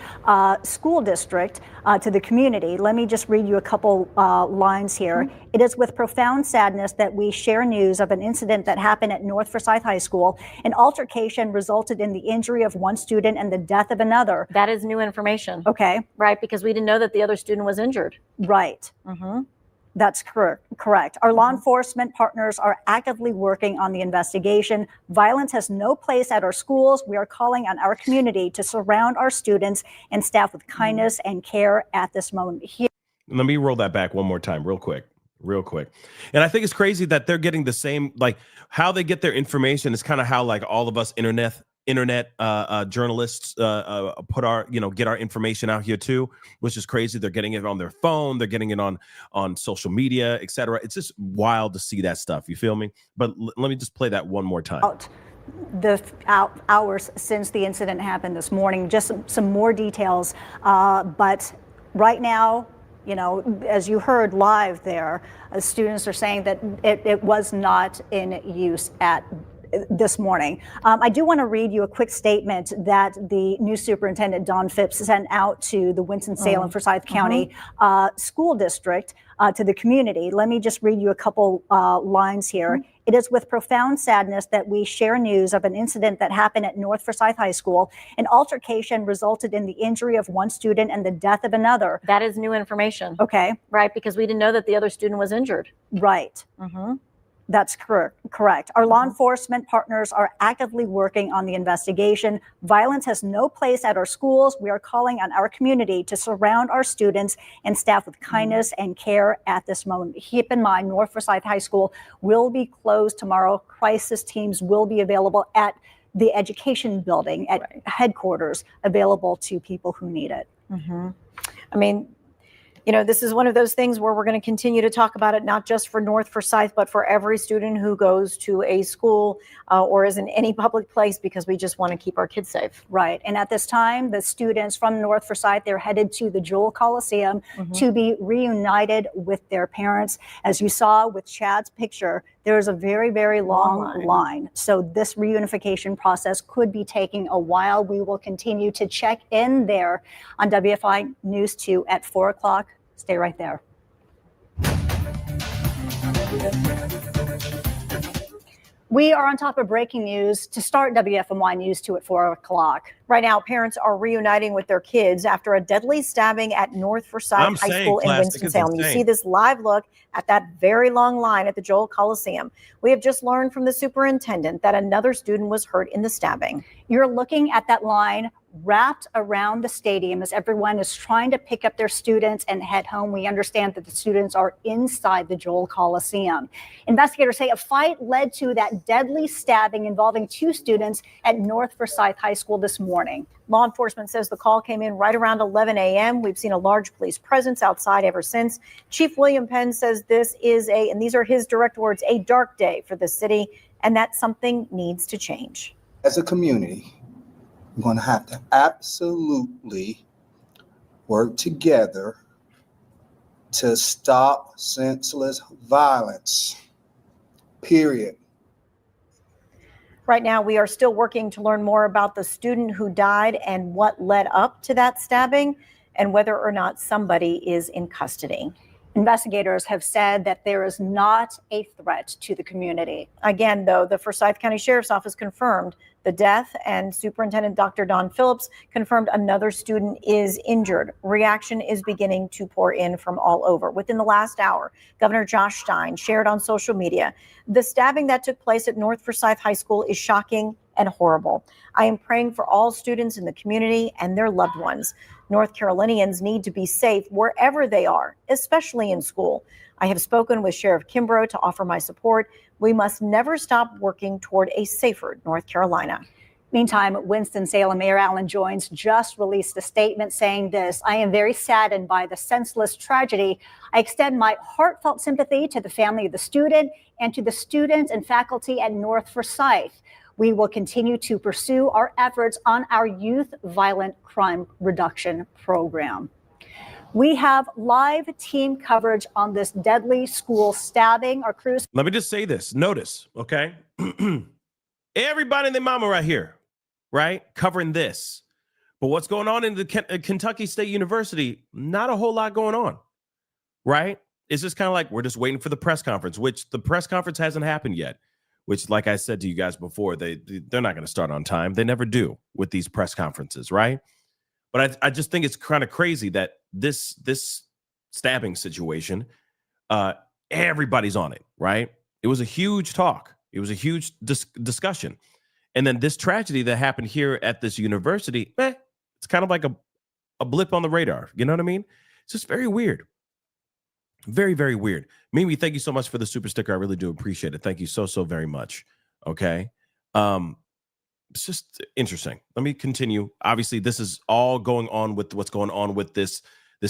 School District, to the community. Let me just read you a couple lines here. It is with profound sadness that we share news of an incident that happened at North Forsyth High School. An altercation resulted in the injury of one student and the death of another. That is new information. Okay. Right, because we didn't know that the other student was injured. Right. That's correct. Our law enforcement partners are actively working on the investigation. Violence has no place at our schools. We are calling on our community to surround our students and staff with kindness and care at this moment. Here. Let me roll that back one more time real quick. And I think it's crazy that they're getting the same, like how they get their information is kind of how like all of us internet journalists put our, get our information out here too, which is crazy. They're getting it on their phone. They're getting it on social media, etc. It's just wild to see that stuff. You feel me? But let me just play that one more time. The hours since the incident happened this morning, just some more details. But right now, as you heard live there, students are saying that it was not in use at this morning. I do want to read you a quick statement that the new superintendent, Don Phipps, sent out to the Winston-Salem Forsyth County School District, to the community. Let me just read you a couple lines here. It is with profound sadness that we share news of an incident that happened at North Forsyth High School. An altercation resulted in the injury of one student and the death of another. That is new information. Okay. Right, because we didn't know that the other student was injured. Right. That's correct. Our law enforcement partners are actively working on the investigation. Violence has no place at our schools. We are calling on our community to surround our students and staff with kindness and care at this moment. Keep in mind, North Forsyth High School will be closed tomorrow. Crisis teams will be available at the education building at headquarters, available to people who need it. I mean, you know, this is one of those things where we're going to continue to talk about it, not just for North Forsyth, but for every student who goes to a school or is in any public place, because we just want to keep our kids safe. Right. And at this time, the students from North Forsyth, they're headed to the Jewel Coliseum to be reunited with their parents. As you saw with Chad's picture, there's a very, very long line. So this reunification process could be taking a while. We will continue to check in there on WFI News 2 at 4 o'clock. Stay right there. We are on top of breaking news to start WFMY News 2 at 4 o'clock. Right now, parents are reuniting with their kids after a deadly stabbing at North Forsyth High School in Winston-Salem. You see this live look at that very long line at the Joel Coliseum. We have just learned from the superintendent that another student was hurt in the stabbing. You're looking at that line wrapped around the stadium as everyone is trying to pick up their students and head home. We understand that the students are inside the Joel Coliseum. Investigators say a fight led to that deadly stabbing involving 2 students at North Forsyth High School this morning. Law enforcement says the call came in right around 11 a.m. We've seen a large police presence outside ever since. Chief William Penn says this is and these are his direct words, a dark day for the city, and that something needs to change. As a community, we're going to have to absolutely work together to stop senseless violence, period. Right now, we are still working to learn more about the student who died and what led up to that stabbing and whether or not somebody is in custody. Investigators have said that there is not a threat to the community. Again, though, the Forsyth County Sheriff's Office confirmed the death, and Superintendent Dr. Don Phillips confirmed another student is injured. Reaction is beginning to pour in from all over. Within the last hour, Governor Josh Stein shared on social media, the stabbing that took place at North Forsyth High School is shocking and horrible. I am praying for all students in the community and their loved ones. North Carolinians need to be safe wherever they are, especially in school. I have spoken with Sheriff Kimbrough to offer my support. We must never stop working toward a safer North Carolina. Meantime, Winston-Salem Mayor Alan Joynes just released a statement saying this: I am very saddened by the senseless tragedy. I extend my heartfelt sympathy to the family of the student and to the students and faculty at North Forsyth. We will continue to pursue our efforts on our youth violent crime reduction program. We have live team coverage on this deadly school stabbing. Our crews. Let me just say this. Notice, okay? Everybody and their mama right here, right? Covering this. But what's going on in the Kentucky State University? Not a whole lot going on, right? It's just kind of like we're just waiting for the press conference, which the press conference hasn't happened yet, which, like I said to you guys before, they're not going to start on time. They never do with these press conferences, right? But I just think it's kind of crazy that this stabbing situation, everybody's on it, right? It was a huge talk. It was a huge discussion. And then this tragedy that happened here at this university, it's kind of like a blip on the radar. You know what I mean? It's just very weird. Very, very weird. Mimi, thank you so much for the super sticker. I really do appreciate it. Thank you so, so very much. Okay. It's just interesting. Let me continue. Obviously, this is all going on with what's going on with this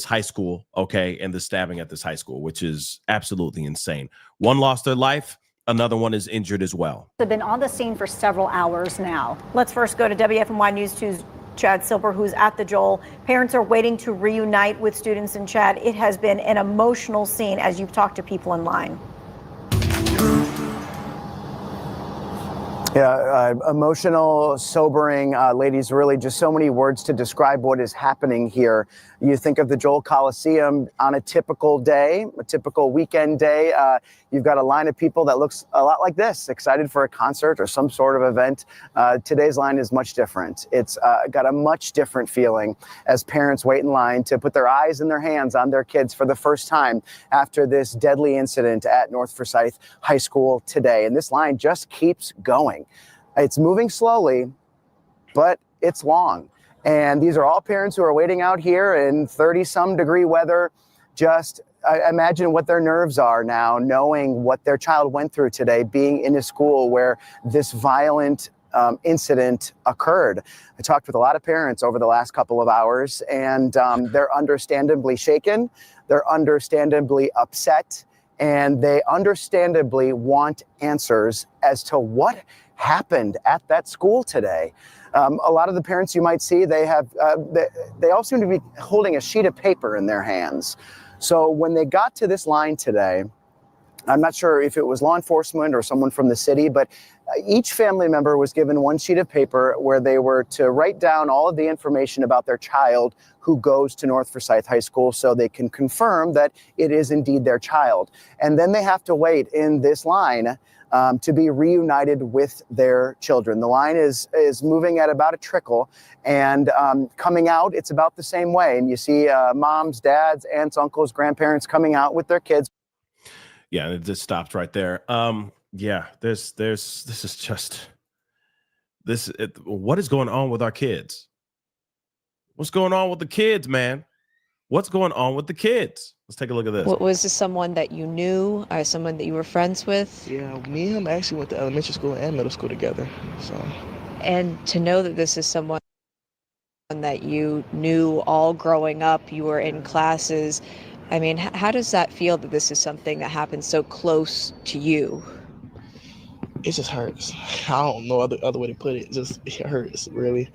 high school, okay, and the stabbing at this high school, which is absolutely insane. One lost their life. Another one is injured as well. They've been on the scene for several hours now. Let's first go to WFMY News 2's Chad Silber, who's at the Joel. Parents are waiting to reunite with students in Chad. It has been an emotional scene as you've talked to people in line. Yeah, emotional, sobering, ladies, really just so many words to describe what is happening here. You think of the Joel Coliseum on a typical day, a typical weekend day. You've got a line of people that looks a lot like this, excited for a concert or some sort of event. Today's line is much different. It's got a much different feeling as parents wait in line to put their eyes and their hands on their kids for the first time after this deadly incident at North Forsyth High School today. And this line just keeps going. It's moving slowly, but it's long. And these are all parents who are waiting out here in 30-some degree weather. Just imagine what their nerves are now, knowing what their child went through today, being in a school where this violent incident occurred. I talked with a lot of parents over the last couple of hours, and they're understandably shaken. They're understandably upset, and they understandably want answers as to what happened at that school today. A lot of the parents you might see, they all seem to be holding a sheet of paper in their hands. So when they got to this line today, I'm not sure if it was law enforcement or someone from the city, but each family member was given one sheet of paper where they were to write down all of the information about their child who goes to North Forsyth High School so they can confirm that it is indeed their child. And then they have to wait in this line to be reunited with their children. The line is moving at about a trickle, and coming out, it's about the same way. And you see moms, dads, aunts, uncles, grandparents coming out with their kids. Yeah, it just stops right there. Yeah, this is just what is going on with our kids? What's going on with the kids, man? What's going on with the kids? Let's take a look at this. Was this someone that you knew, someone that you were friends with? Yeah, me and him actually went to elementary school and middle school together. So, And to know that this is someone that you knew all growing up, you were in classes. I mean, how does that feel that this is something that happens so close to you? it just hurts. I don't know other way to put it. It hurts really,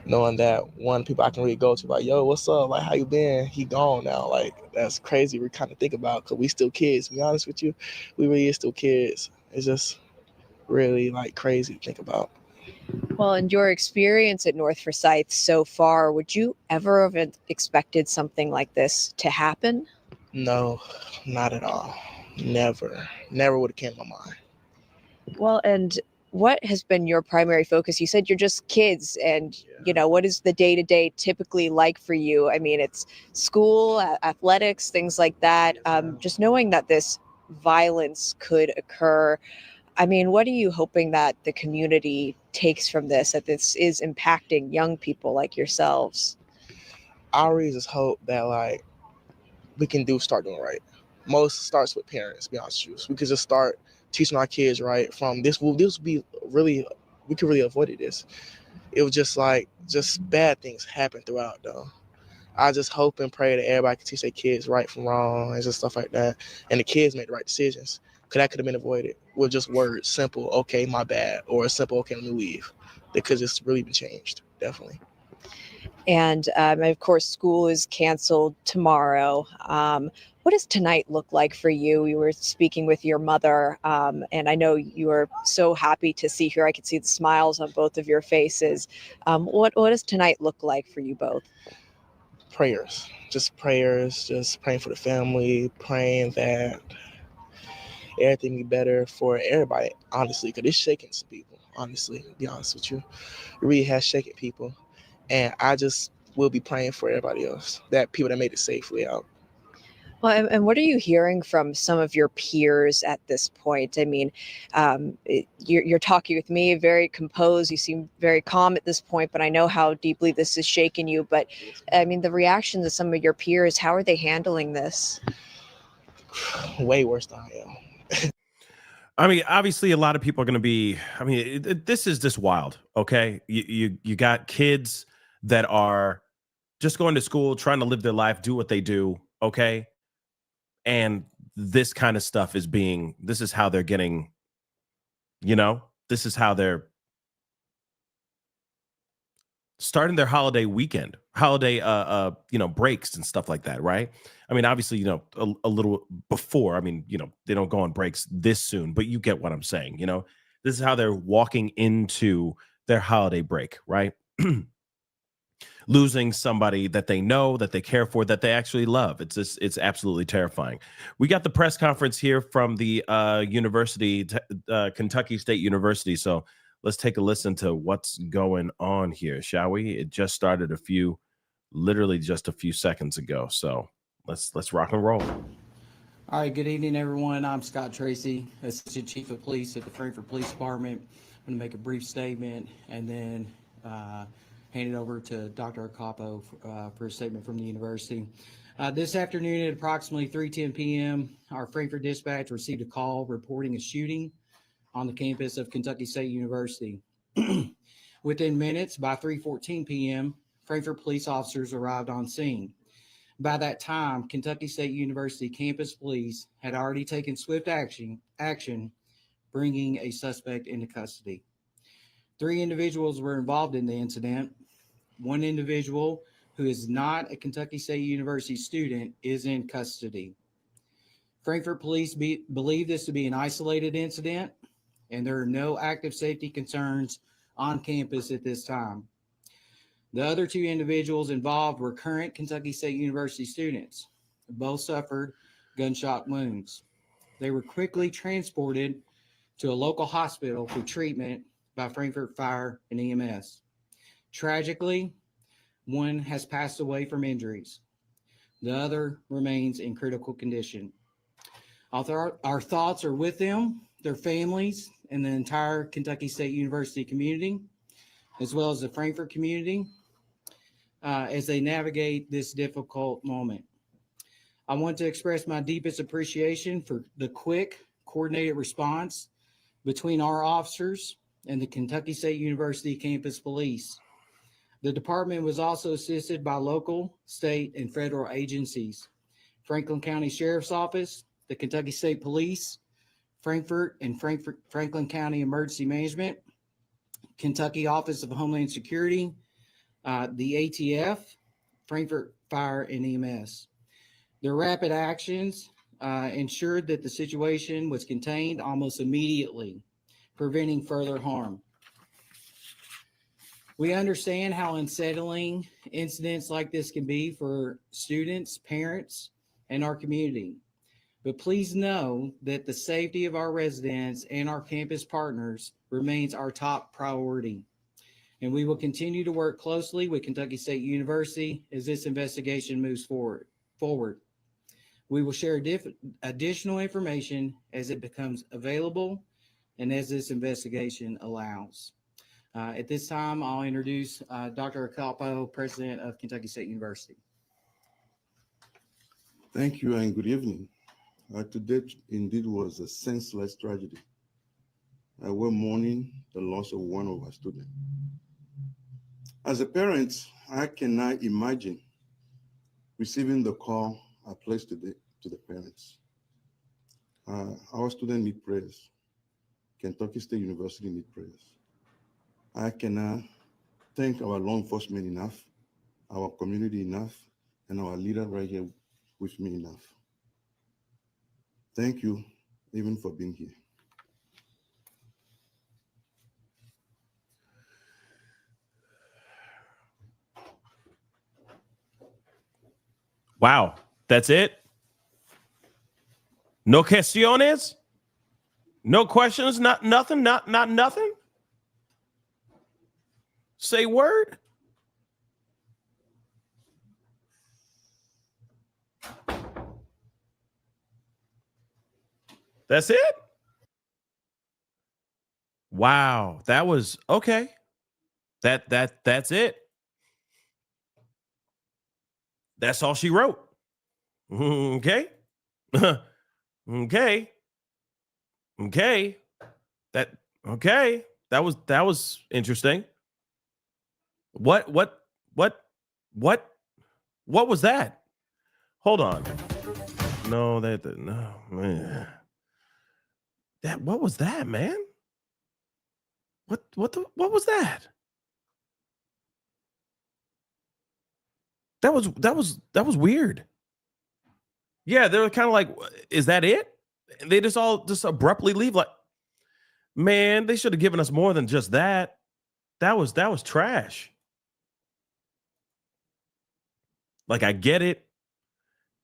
knowing that one people I can really go to, like, yo, what's up? Like, how you been? He gone now. Like, that's crazy. We kind of think about, because we still kids. To be honest with you, we really is still kids. It's just really like crazy to think about. Well, in your experience at North Forsyth so far, would you ever have expected something like this to happen? No, not at all. Never would have came to my mind. Well, and what has been your primary focus? You said you're just kids, and what is the day-to-day typically like for you? I mean, it's school, athletics, things like that. Just knowing that this violence could occur, I mean, what are you hoping that the community takes from this, that this is impacting young people like yourselves? I really just hope that, like, we can start doing right. Most starts with parents, to be honest with you. So we could just start teaching our kids right from this. This would be really, we could really avoid this. It was just bad things happen throughout, though. I just hope and pray that everybody can teach their kids right from wrong and just stuff like that. And the kids make the right decisions. Because that could have been avoided with just words, simple, okay, my bad, or a simple, okay, let me leave. They could just really been changed, definitely. And of course, school is canceled tomorrow. What does tonight look like for you? You were speaking with your mother, and I know you were so happy to see her. I could see the smiles on both of your faces. What does tonight look like for you both? Prayers, just praying for the family, praying that everything be better for everybody, honestly, because it's shaking some people, honestly, to be honest with you. It really has shaken people. And I just will be praying for everybody else, that people that made it safely out. Well, and what are you hearing from some of your peers at this point? I mean, you're talking with me, very composed. You seem very calm at this point, but I know how deeply this has shaken you. But I mean, the reactions of some of your peers, how are they handling this? Way worse than I am. I mean, obviously, a lot of people are going to be. I mean, this is just wild. Okay, you got kids that are just going to school, trying to live their life, do what they do. Okay, and this kind of stuff is being. This is how they're getting. This is how they're starting their holiday weekend, breaks and stuff like that, right? I mean, obviously, a little before. I mean, they don't go on breaks this soon, but you get what I'm saying. This is how they're walking into their holiday break, right? Losing somebody that they know, that they care for, that they actually love. It's absolutely terrifying. We got the press conference here from the Kentucky State University. So let's take a listen to what's going on here, shall we? It just started literally just a few seconds ago. So let's rock and roll. All right, good evening, everyone. I'm Scott Tracy, Assistant Chief of Police at the Frankfort Police Department. I'm going to make a brief statement and then hand it over to Dr. Acapo for a statement from the university. This afternoon at approximately 3:10 p.m., our Frankfort Dispatch received a call reporting a shooting on the campus of Kentucky State University. Within minutes, by 3:14 p.m., Frankfort police officers arrived on scene. By that time, Kentucky State University campus police had already taken swift action, bringing a suspect into custody. 3 individuals were involved in the incident. One individual who is not a Kentucky State University student is in custody. Frankfort police believe this to be an isolated incident, and there are no active safety concerns on campus at this time. The other 2 individuals involved were current Kentucky State University students. Both suffered gunshot wounds. They were quickly transported to a local hospital for treatment by Frankfort Fire and EMS. Tragically, one has passed away from injuries. The other remains in critical condition. Our thoughts are with them, their families, and the entire Kentucky State University community, as well as the Frankfort community, as they navigate this difficult moment. I want to express my deepest appreciation for the quick, coordinated response between our officers and the Kentucky State University campus police. The department was also assisted by local, state, and federal agencies: Franklin County Sheriff's Office, the Kentucky State Police, Frankfort and Franklin County Emergency Management, Kentucky Office of Homeland Security, the ATF, Frankfort Fire and EMS. Their rapid actions ensured that the situation was contained almost immediately, preventing further harm. We understand how unsettling incidents like this can be for students, parents, and our community. But please know that the safety of our residents and our campus partners remains our top priority. And we will continue to work closely with Kentucky State University as this investigation moves forward. We will share additional information as it becomes available and as this investigation allows. At this time, I'll introduce Dr. Acapo, President of Kentucky State University. Thank you and good evening. Today indeed was a senseless tragedy. We're mourning the loss of one of our students. As a parent, I cannot imagine receiving the call I placed today to the parents. Our students need prayers. Kentucky State University need prayers. I cannot thank our law enforcement enough, our community enough, and our leader right here with me enough. Thank you even for being here. Wow, that's it? No questiones? No questions? Not nothing? Not nothing? Say word? That's it? Wow, that was okay. That's it. That's all she wrote. Okay. Okay. Okay. That was interesting. What was that? Hold on. No, no, man. What was that, man? What was that? That was weird. Yeah, they were kind of like, is that it? They just abruptly leave. Like, Man, they should have given us more than just that. That was trash. Like, I get it.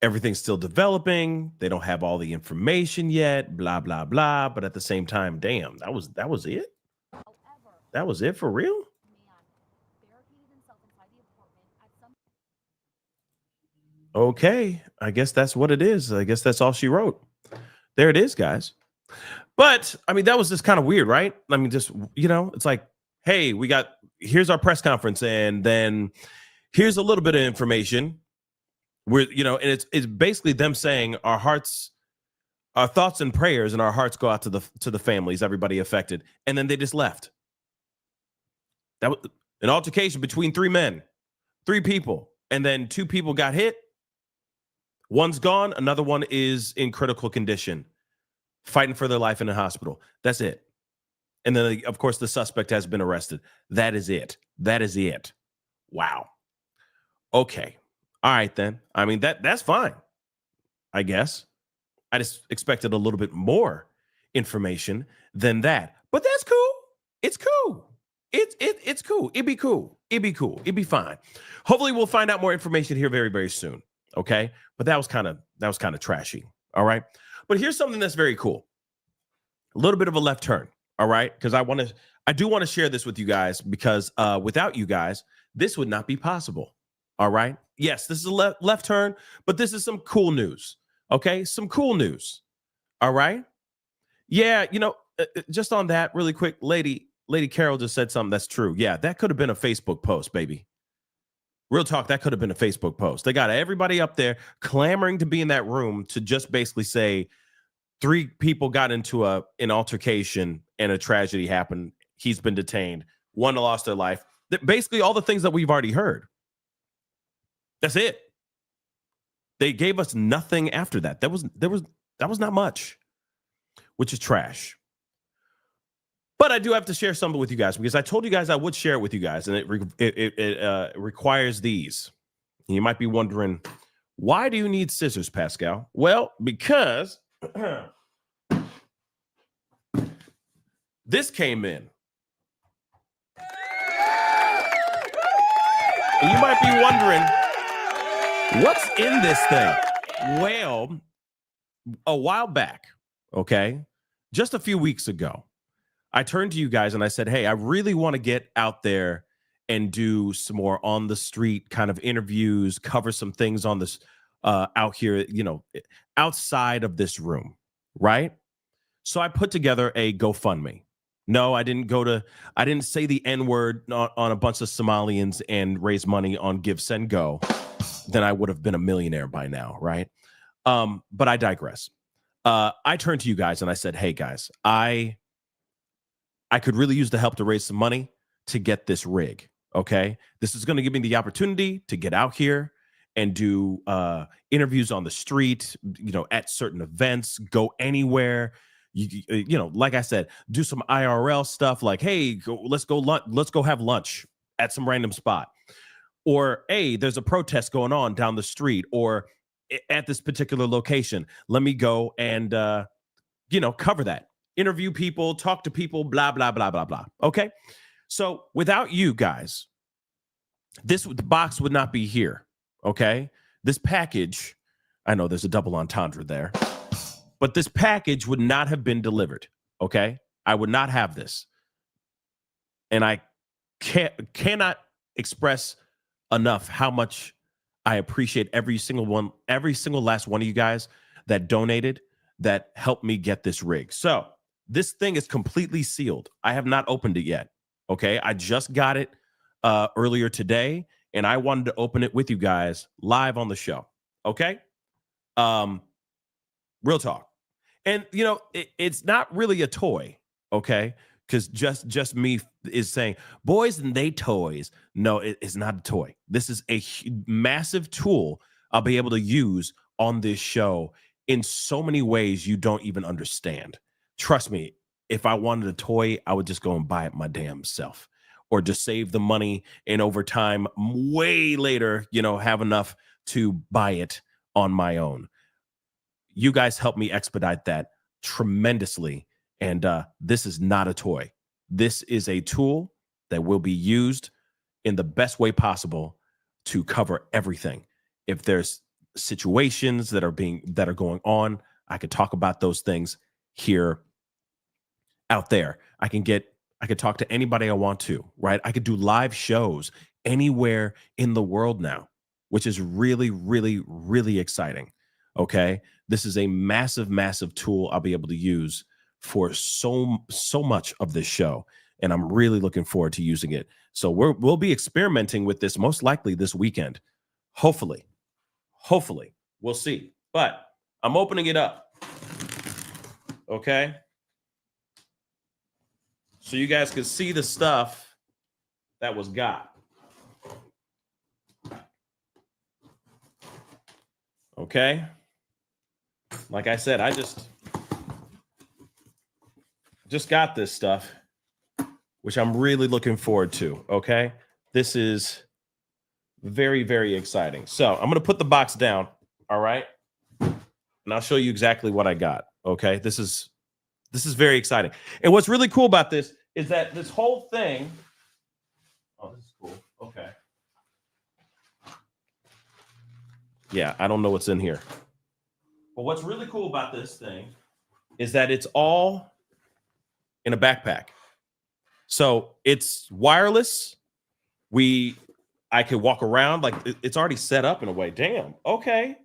Everything's still developing. They don't have all the information yet, blah, blah, blah. But at the same time, damn, that was it? That was it for real? Okay, I guess that's what it is. I guess that's all she wrote. There it is, guys. But, I mean, that was just kind of weird, right? I mean, just, it's like, hey, here's our press conference, and then here's a little bit of information. And it's basically them saying our thoughts and prayers and our hearts go out to the families, everybody affected. And then they just left. That was an altercation between three people, and then 2 people got hit. One's gone. Another one is in critical condition, fighting for their life in a hospital. That's it. And then, of course, the suspect has been arrested. That is it. Wow. Okay. All right, then. I mean, that's fine, I guess. I just expected a little bit more information than that. But that's cool. It's cool. It's cool. It'd be cool. It'd be fine. Hopefully we'll find out more information here very, very soon. Okay? But that was kind of trashy. All right? But here's something that's very cool. A little bit of a left turn. All right? Because I do want to share this with you guys, because without you guys, this would not be possible. All right? Yes, this is a left turn, but this is some cool news. Okay? Some cool news. All right? Yeah, just on that really quick, Lady Carol just said something that's true. Yeah, that could have been a Facebook post, baby. Real talk, that could have been a Facebook post. They got everybody up there clamoring to be in that room to just basically say 3 people got into an altercation and a tragedy happened. He's been detained. 1 lost their life. Basically all the things that we've already heard. That's it. They gave us nothing after that. That was not much, which is trash. But I do have to share something with you guys, because I told you guys I would share it with you guys, and it requires these. You might be wondering, why do you need scissors, Pascal? Well, because this came in. And you might be wondering, what's in this thing? Well, a while back, okay, just a few weeks ago, I turned to you guys and I said, hey, I really want to get out there and do some more on the street kind of interviews, cover some things on this out here, outside of this room, right? So I put together a GoFundMe. No, I didn't say the N-word on a bunch of Somalians and raise money on Give, Send, Go. Then I would have been a millionaire by now, right? But I digress. I turned to you guys and I said, hey guys, I could really use the help to raise some money to get this rig. Okay. This is going to give me the opportunity to get out here and do interviews on the street, at certain events, go anywhere. Like I said, do some IRL stuff like, hey, let's go have lunch at some random spot. Or, hey, there's a protest going on down the street or at this particular location. Let me go and, cover that. Interview people, talk to people, blah, blah, blah, blah, blah. Okay? So without you guys, the box would not be here. Okay? This package, I know there's a double entendre there, but this package would not have been delivered. Okay? I would not have this. And I cannot express enough how much I appreciate every single last one of you guys that donated, that helped me get this rig. So this thing is completely sealed. I have not opened it yet. Okay. I just got it earlier today, and I wanted to open it with you guys live on the show. Okay. Real talk. And it's not really a toy. Okay. Because just me is saying, boys and they toys. No, it's not a toy. This is a massive tool I'll be able to use on this show in so many ways you don't even understand. Trust me, if I wanted a toy, I would just go and buy it my damn self, or just save the money and over time, way later, have enough to buy it on my own. You guys help me expedite that tremendously. And this is not a toy. This is a tool that will be used in the best way possible to cover everything. If there's situations that are going on, I could talk about those things here out there. I could talk to anybody I want to, right? I could do live shows anywhere in the world now, which is really, really, really exciting. Okay. This is a massive, massive tool I'll be able to use for so much of this show. And I'm really looking forward to using it. So we'll be experimenting with this most likely this weekend. Hopefully, we'll see. But I'm opening it up. Okay. So you guys could see the stuff that was got. Okay. Like I said, I just got this stuff, which I'm really looking forward to. Okay. This is very, very exciting. So I'm going to put the box down. All right. And I'll show you exactly what I got. Okay. This is very exciting. And what's really cool about this is that this whole thing. Oh, this is cool. Okay. Yeah, I don't know what's in here. But what's really cool about this thing is that it's all in a backpack. So it's wireless. I could walk around like it's already set up in a way. Damn. Okay.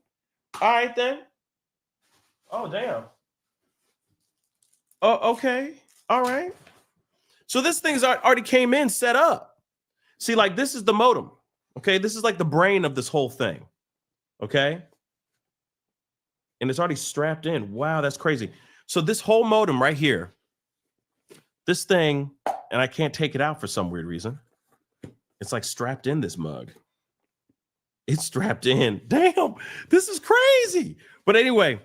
All right then. Oh, damn. Oh, okay. All right. So this thing's already came in set up. See, like this is the modem. Okay. This is like the brain of this whole thing. Okay. And it's already strapped in. Wow, that's crazy. So this whole modem right here, this thing, and I can't take it out for some weird reason. It's like strapped in this mug. It's strapped in. Damn, this is crazy. But anyway,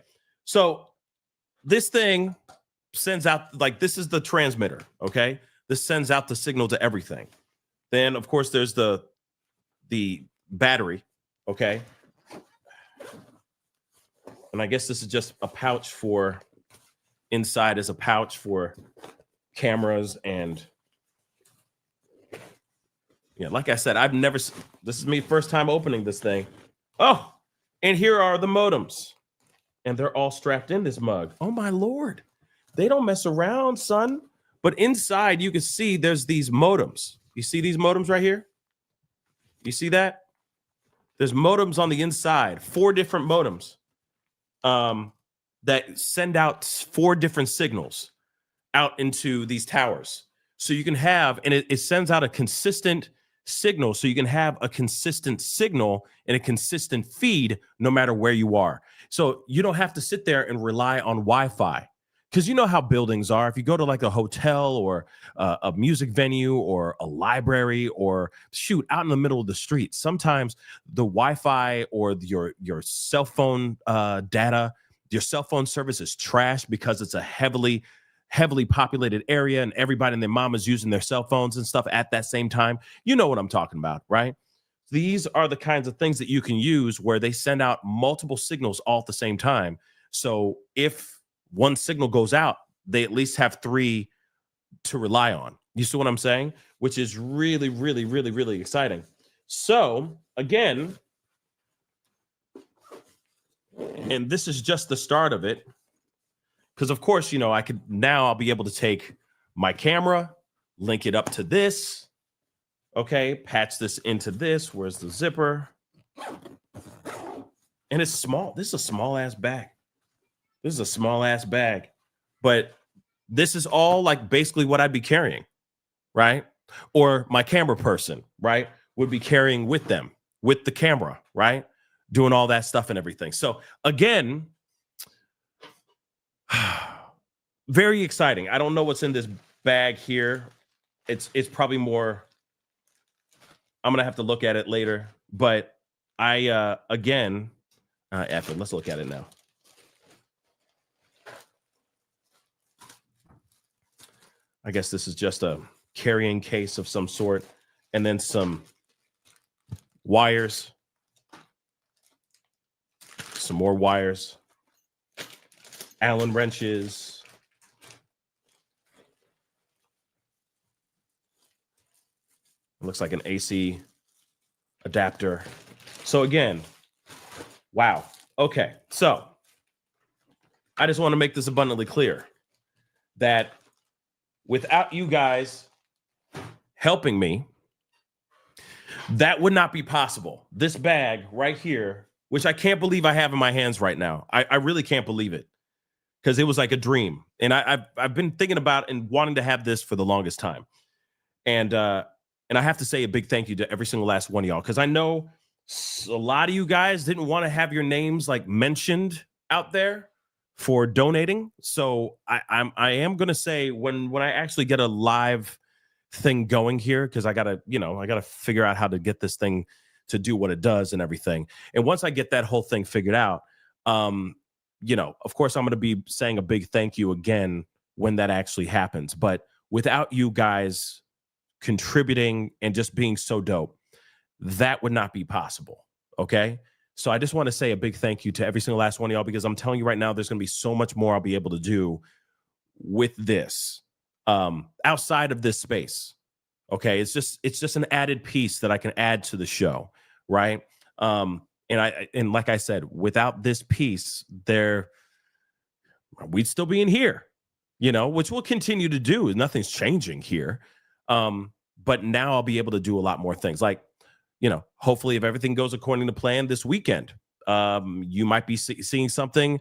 so this thing sends out, like this is the transmitter, okay? This sends out the signal to everything. Then, of course, there's the battery, okay? And I guess this is just a pouch for, inside is a pouch for cameras and, yeah, like I said, this is me first time opening this thing. Oh, and here are the modems. And they're all strapped in this mug. Oh my Lord. They don't mess around, son. But inside you can see there's these modems. You see these modems right here? You see that? There's modems on the inside, 4 different modems that send out 4 different signals out into these towers. So you can have, and it sends out a consistent signal. So you can have a consistent signal and a consistent feed no matter where you are. So you don't have to sit there and rely on Wi-Fi. Because you know how buildings are. If you go to like a hotel or a music venue or a library or shoot out in the middle of the street, sometimes the Wi-Fi or your cell phone data, your cell phone service is trash because it's a heavily populated area and everybody and their mom is using their cell phones and stuff at that same time. You know what I'm talking about, right? These are the kinds of things that you can use where they send out multiple signals all at the same time. So if one signal goes out, they at least have 3 to rely on. You see what I'm saying? Which is really, really, really, really exciting. So again, and this is just the start of it. Because of course, you know, I'll be able to take my camera, link it up to this. Okay, patch this into this. Where's the zipper? And it's small. This is a small ass bag. This is a small ass bag, but this is all like basically what I'd be carrying, right? Or my camera person, right, would be carrying with them, with the camera, right? Doing all that stuff and everything. So again, very exciting. I don't know what's in this bag here. It's probably more, I'm going to have to look at it later, but again, F it, let's look at it now. I guess this is just a carrying case of some sort, and then some wires, some more wires, Allen wrenches, looks like an AC adapter. So again, wow. Okay, so I just want to make this abundantly clear that without you guys helping me, that would not be possible. This bag right here, which I can't believe I have in my hands right now. I really can't believe it, because it was like a dream. And I've been thinking about and wanting to have this for the longest time. And I have to say a big thank you to every single last one of y'all, because I know a lot of you guys didn't want to have your names like mentioned out there for donating. So I am going to say when I actually get a live thing going here, because I gotta figure out how to get this thing to do what it does and everything. And once I get that whole thing figured out, of course I'm going to be saying a big thank you again when that actually happens. But without you guys contributing and just being so dope, that would not be possible. Okay. So I just want to say a big thank you to every single last one of y'all, because I'm telling you right now, there's going to be so much more I'll be able to do with this outside of this space. Okay. It's just an added piece that I can add to the show. Right. And like I said, without this piece we'd still be in here, which we'll continue to do. Nothing's changing here. But now I'll be able to do a lot more things. Like, hopefully if everything goes according to plan this weekend, you might be seeing something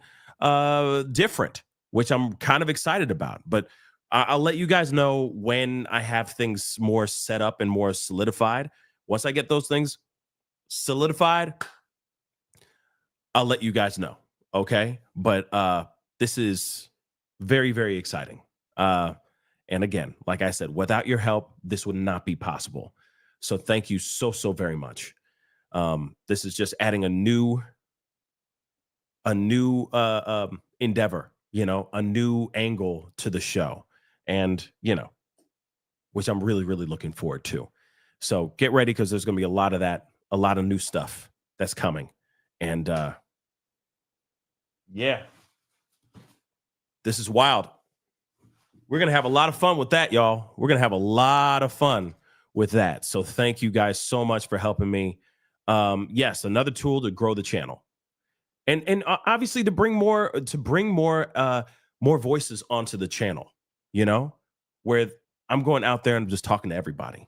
different, which I'm kind of excited about. But I'll let you guys know when I have things more set up and more solidified. Once I get those things solidified, I'll let you guys know. Okay. But this is very, very exciting. And again, like I said, without your help, this would not be possible. So thank you so, so very much. This is just adding a new endeavor, a new angle to the show. And, which I'm really, really looking forward to. So get ready, because there's going to be a lot of that, a lot of new stuff that's coming. And yeah, this is wild. We're going to have a lot of fun with that, y'all. We're going to have a lot of fun with that. So thank you guys so much for helping me. Yes, another tool to grow the channel. And obviously to bring more voices onto the channel, where I'm going out there and just talking to everybody,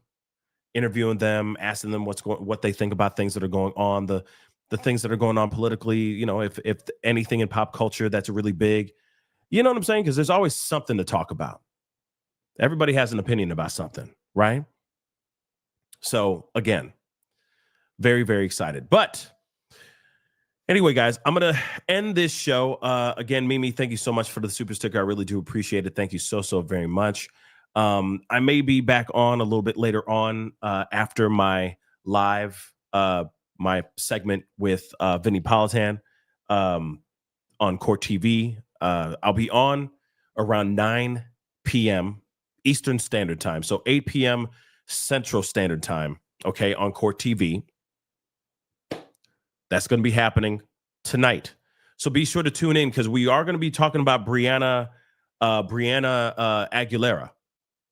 interviewing them, asking them what they think about things that are going on, the things that are going on politically, if anything in pop culture that's really big, you know what I'm saying? Because there's always something to talk about. Everybody has an opinion about something, right? So again, very, very excited. But anyway, guys, I'm going to end this show. Again, Mimi, thank you so much for the super sticker. I really do appreciate it. Thank you so, so very much. I may be back on a little bit later on after my live, my segment with Vinny Politan on Court TV. I'll be on around 9 p.m. Eastern Standard Time. So 8 p.m. Central Standard Time, okay, on Court TV. That's going to be happening tonight. So be sure to tune in, because we are going to be talking about Brianna Aguilera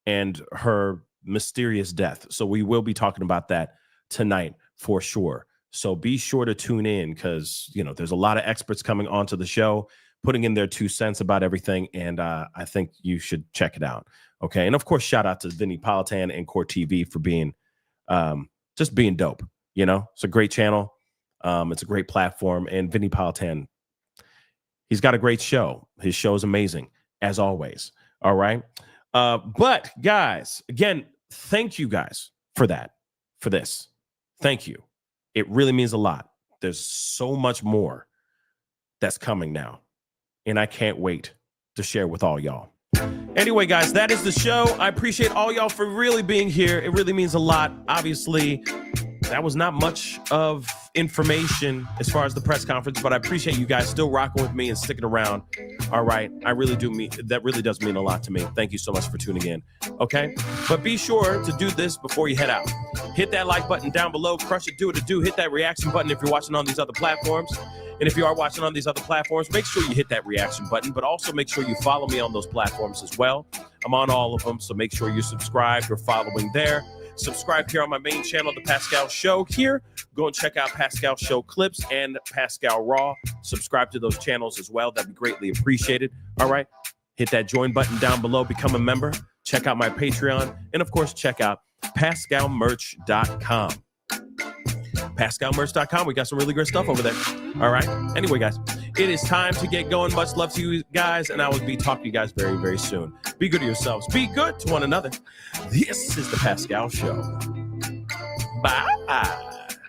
and her mysterious death. So we will be talking about that tonight for sure. So be sure to tune in, because, there's a lot of experts coming onto the show, putting in their 2 cents about everything. And I think you should check it out. Okay. And of course, shout out to Vinny Politan and Court TV for being just being dope. It's a great channel. It's a great platform. And Vinny Politan, he's got a great show. His show is amazing, as always. All right. But guys, again, thank you guys for this. Thank you. It really means a lot. There's so much more that's coming now, and I can't wait to share with all y'all. Anyway, guys, that is the show. I appreciate all y'all for really being here. It really means a lot. Obviously, that was not much of information as far as the press conference, but I appreciate you guys still rocking with me and sticking around. All right. I really do mean that. Really does mean a lot to me. Thank you so much for tuning in. Okay. But be sure to do this before you head out. Hit that like button down below. Crush it. Do what it do. Hit that reaction button if you're watching on these other platforms. And if you are watching on these other platforms, make sure you hit that reaction button, but also make sure you follow me on those platforms as well. I'm on all of them, so make sure you're subscribed or following there, Subscribe here on my main channel, The Pascal Show. Here, go and check out Pascal Show clips and Pascal Raw. Subscribe to those channels as well. That'd be greatly appreciated. All right. Hit that join button down below. Become a member. Check out my Patreon. And, of course, check out PascalMerch.com. PascalMerch.com. We got some really great stuff over there. All right. Anyway, guys, it is time to get going. Much love to you guys, and I will be talking to you guys very, very soon. Be good to yourselves. Be good to one another. This is The Pascal Show. Bye.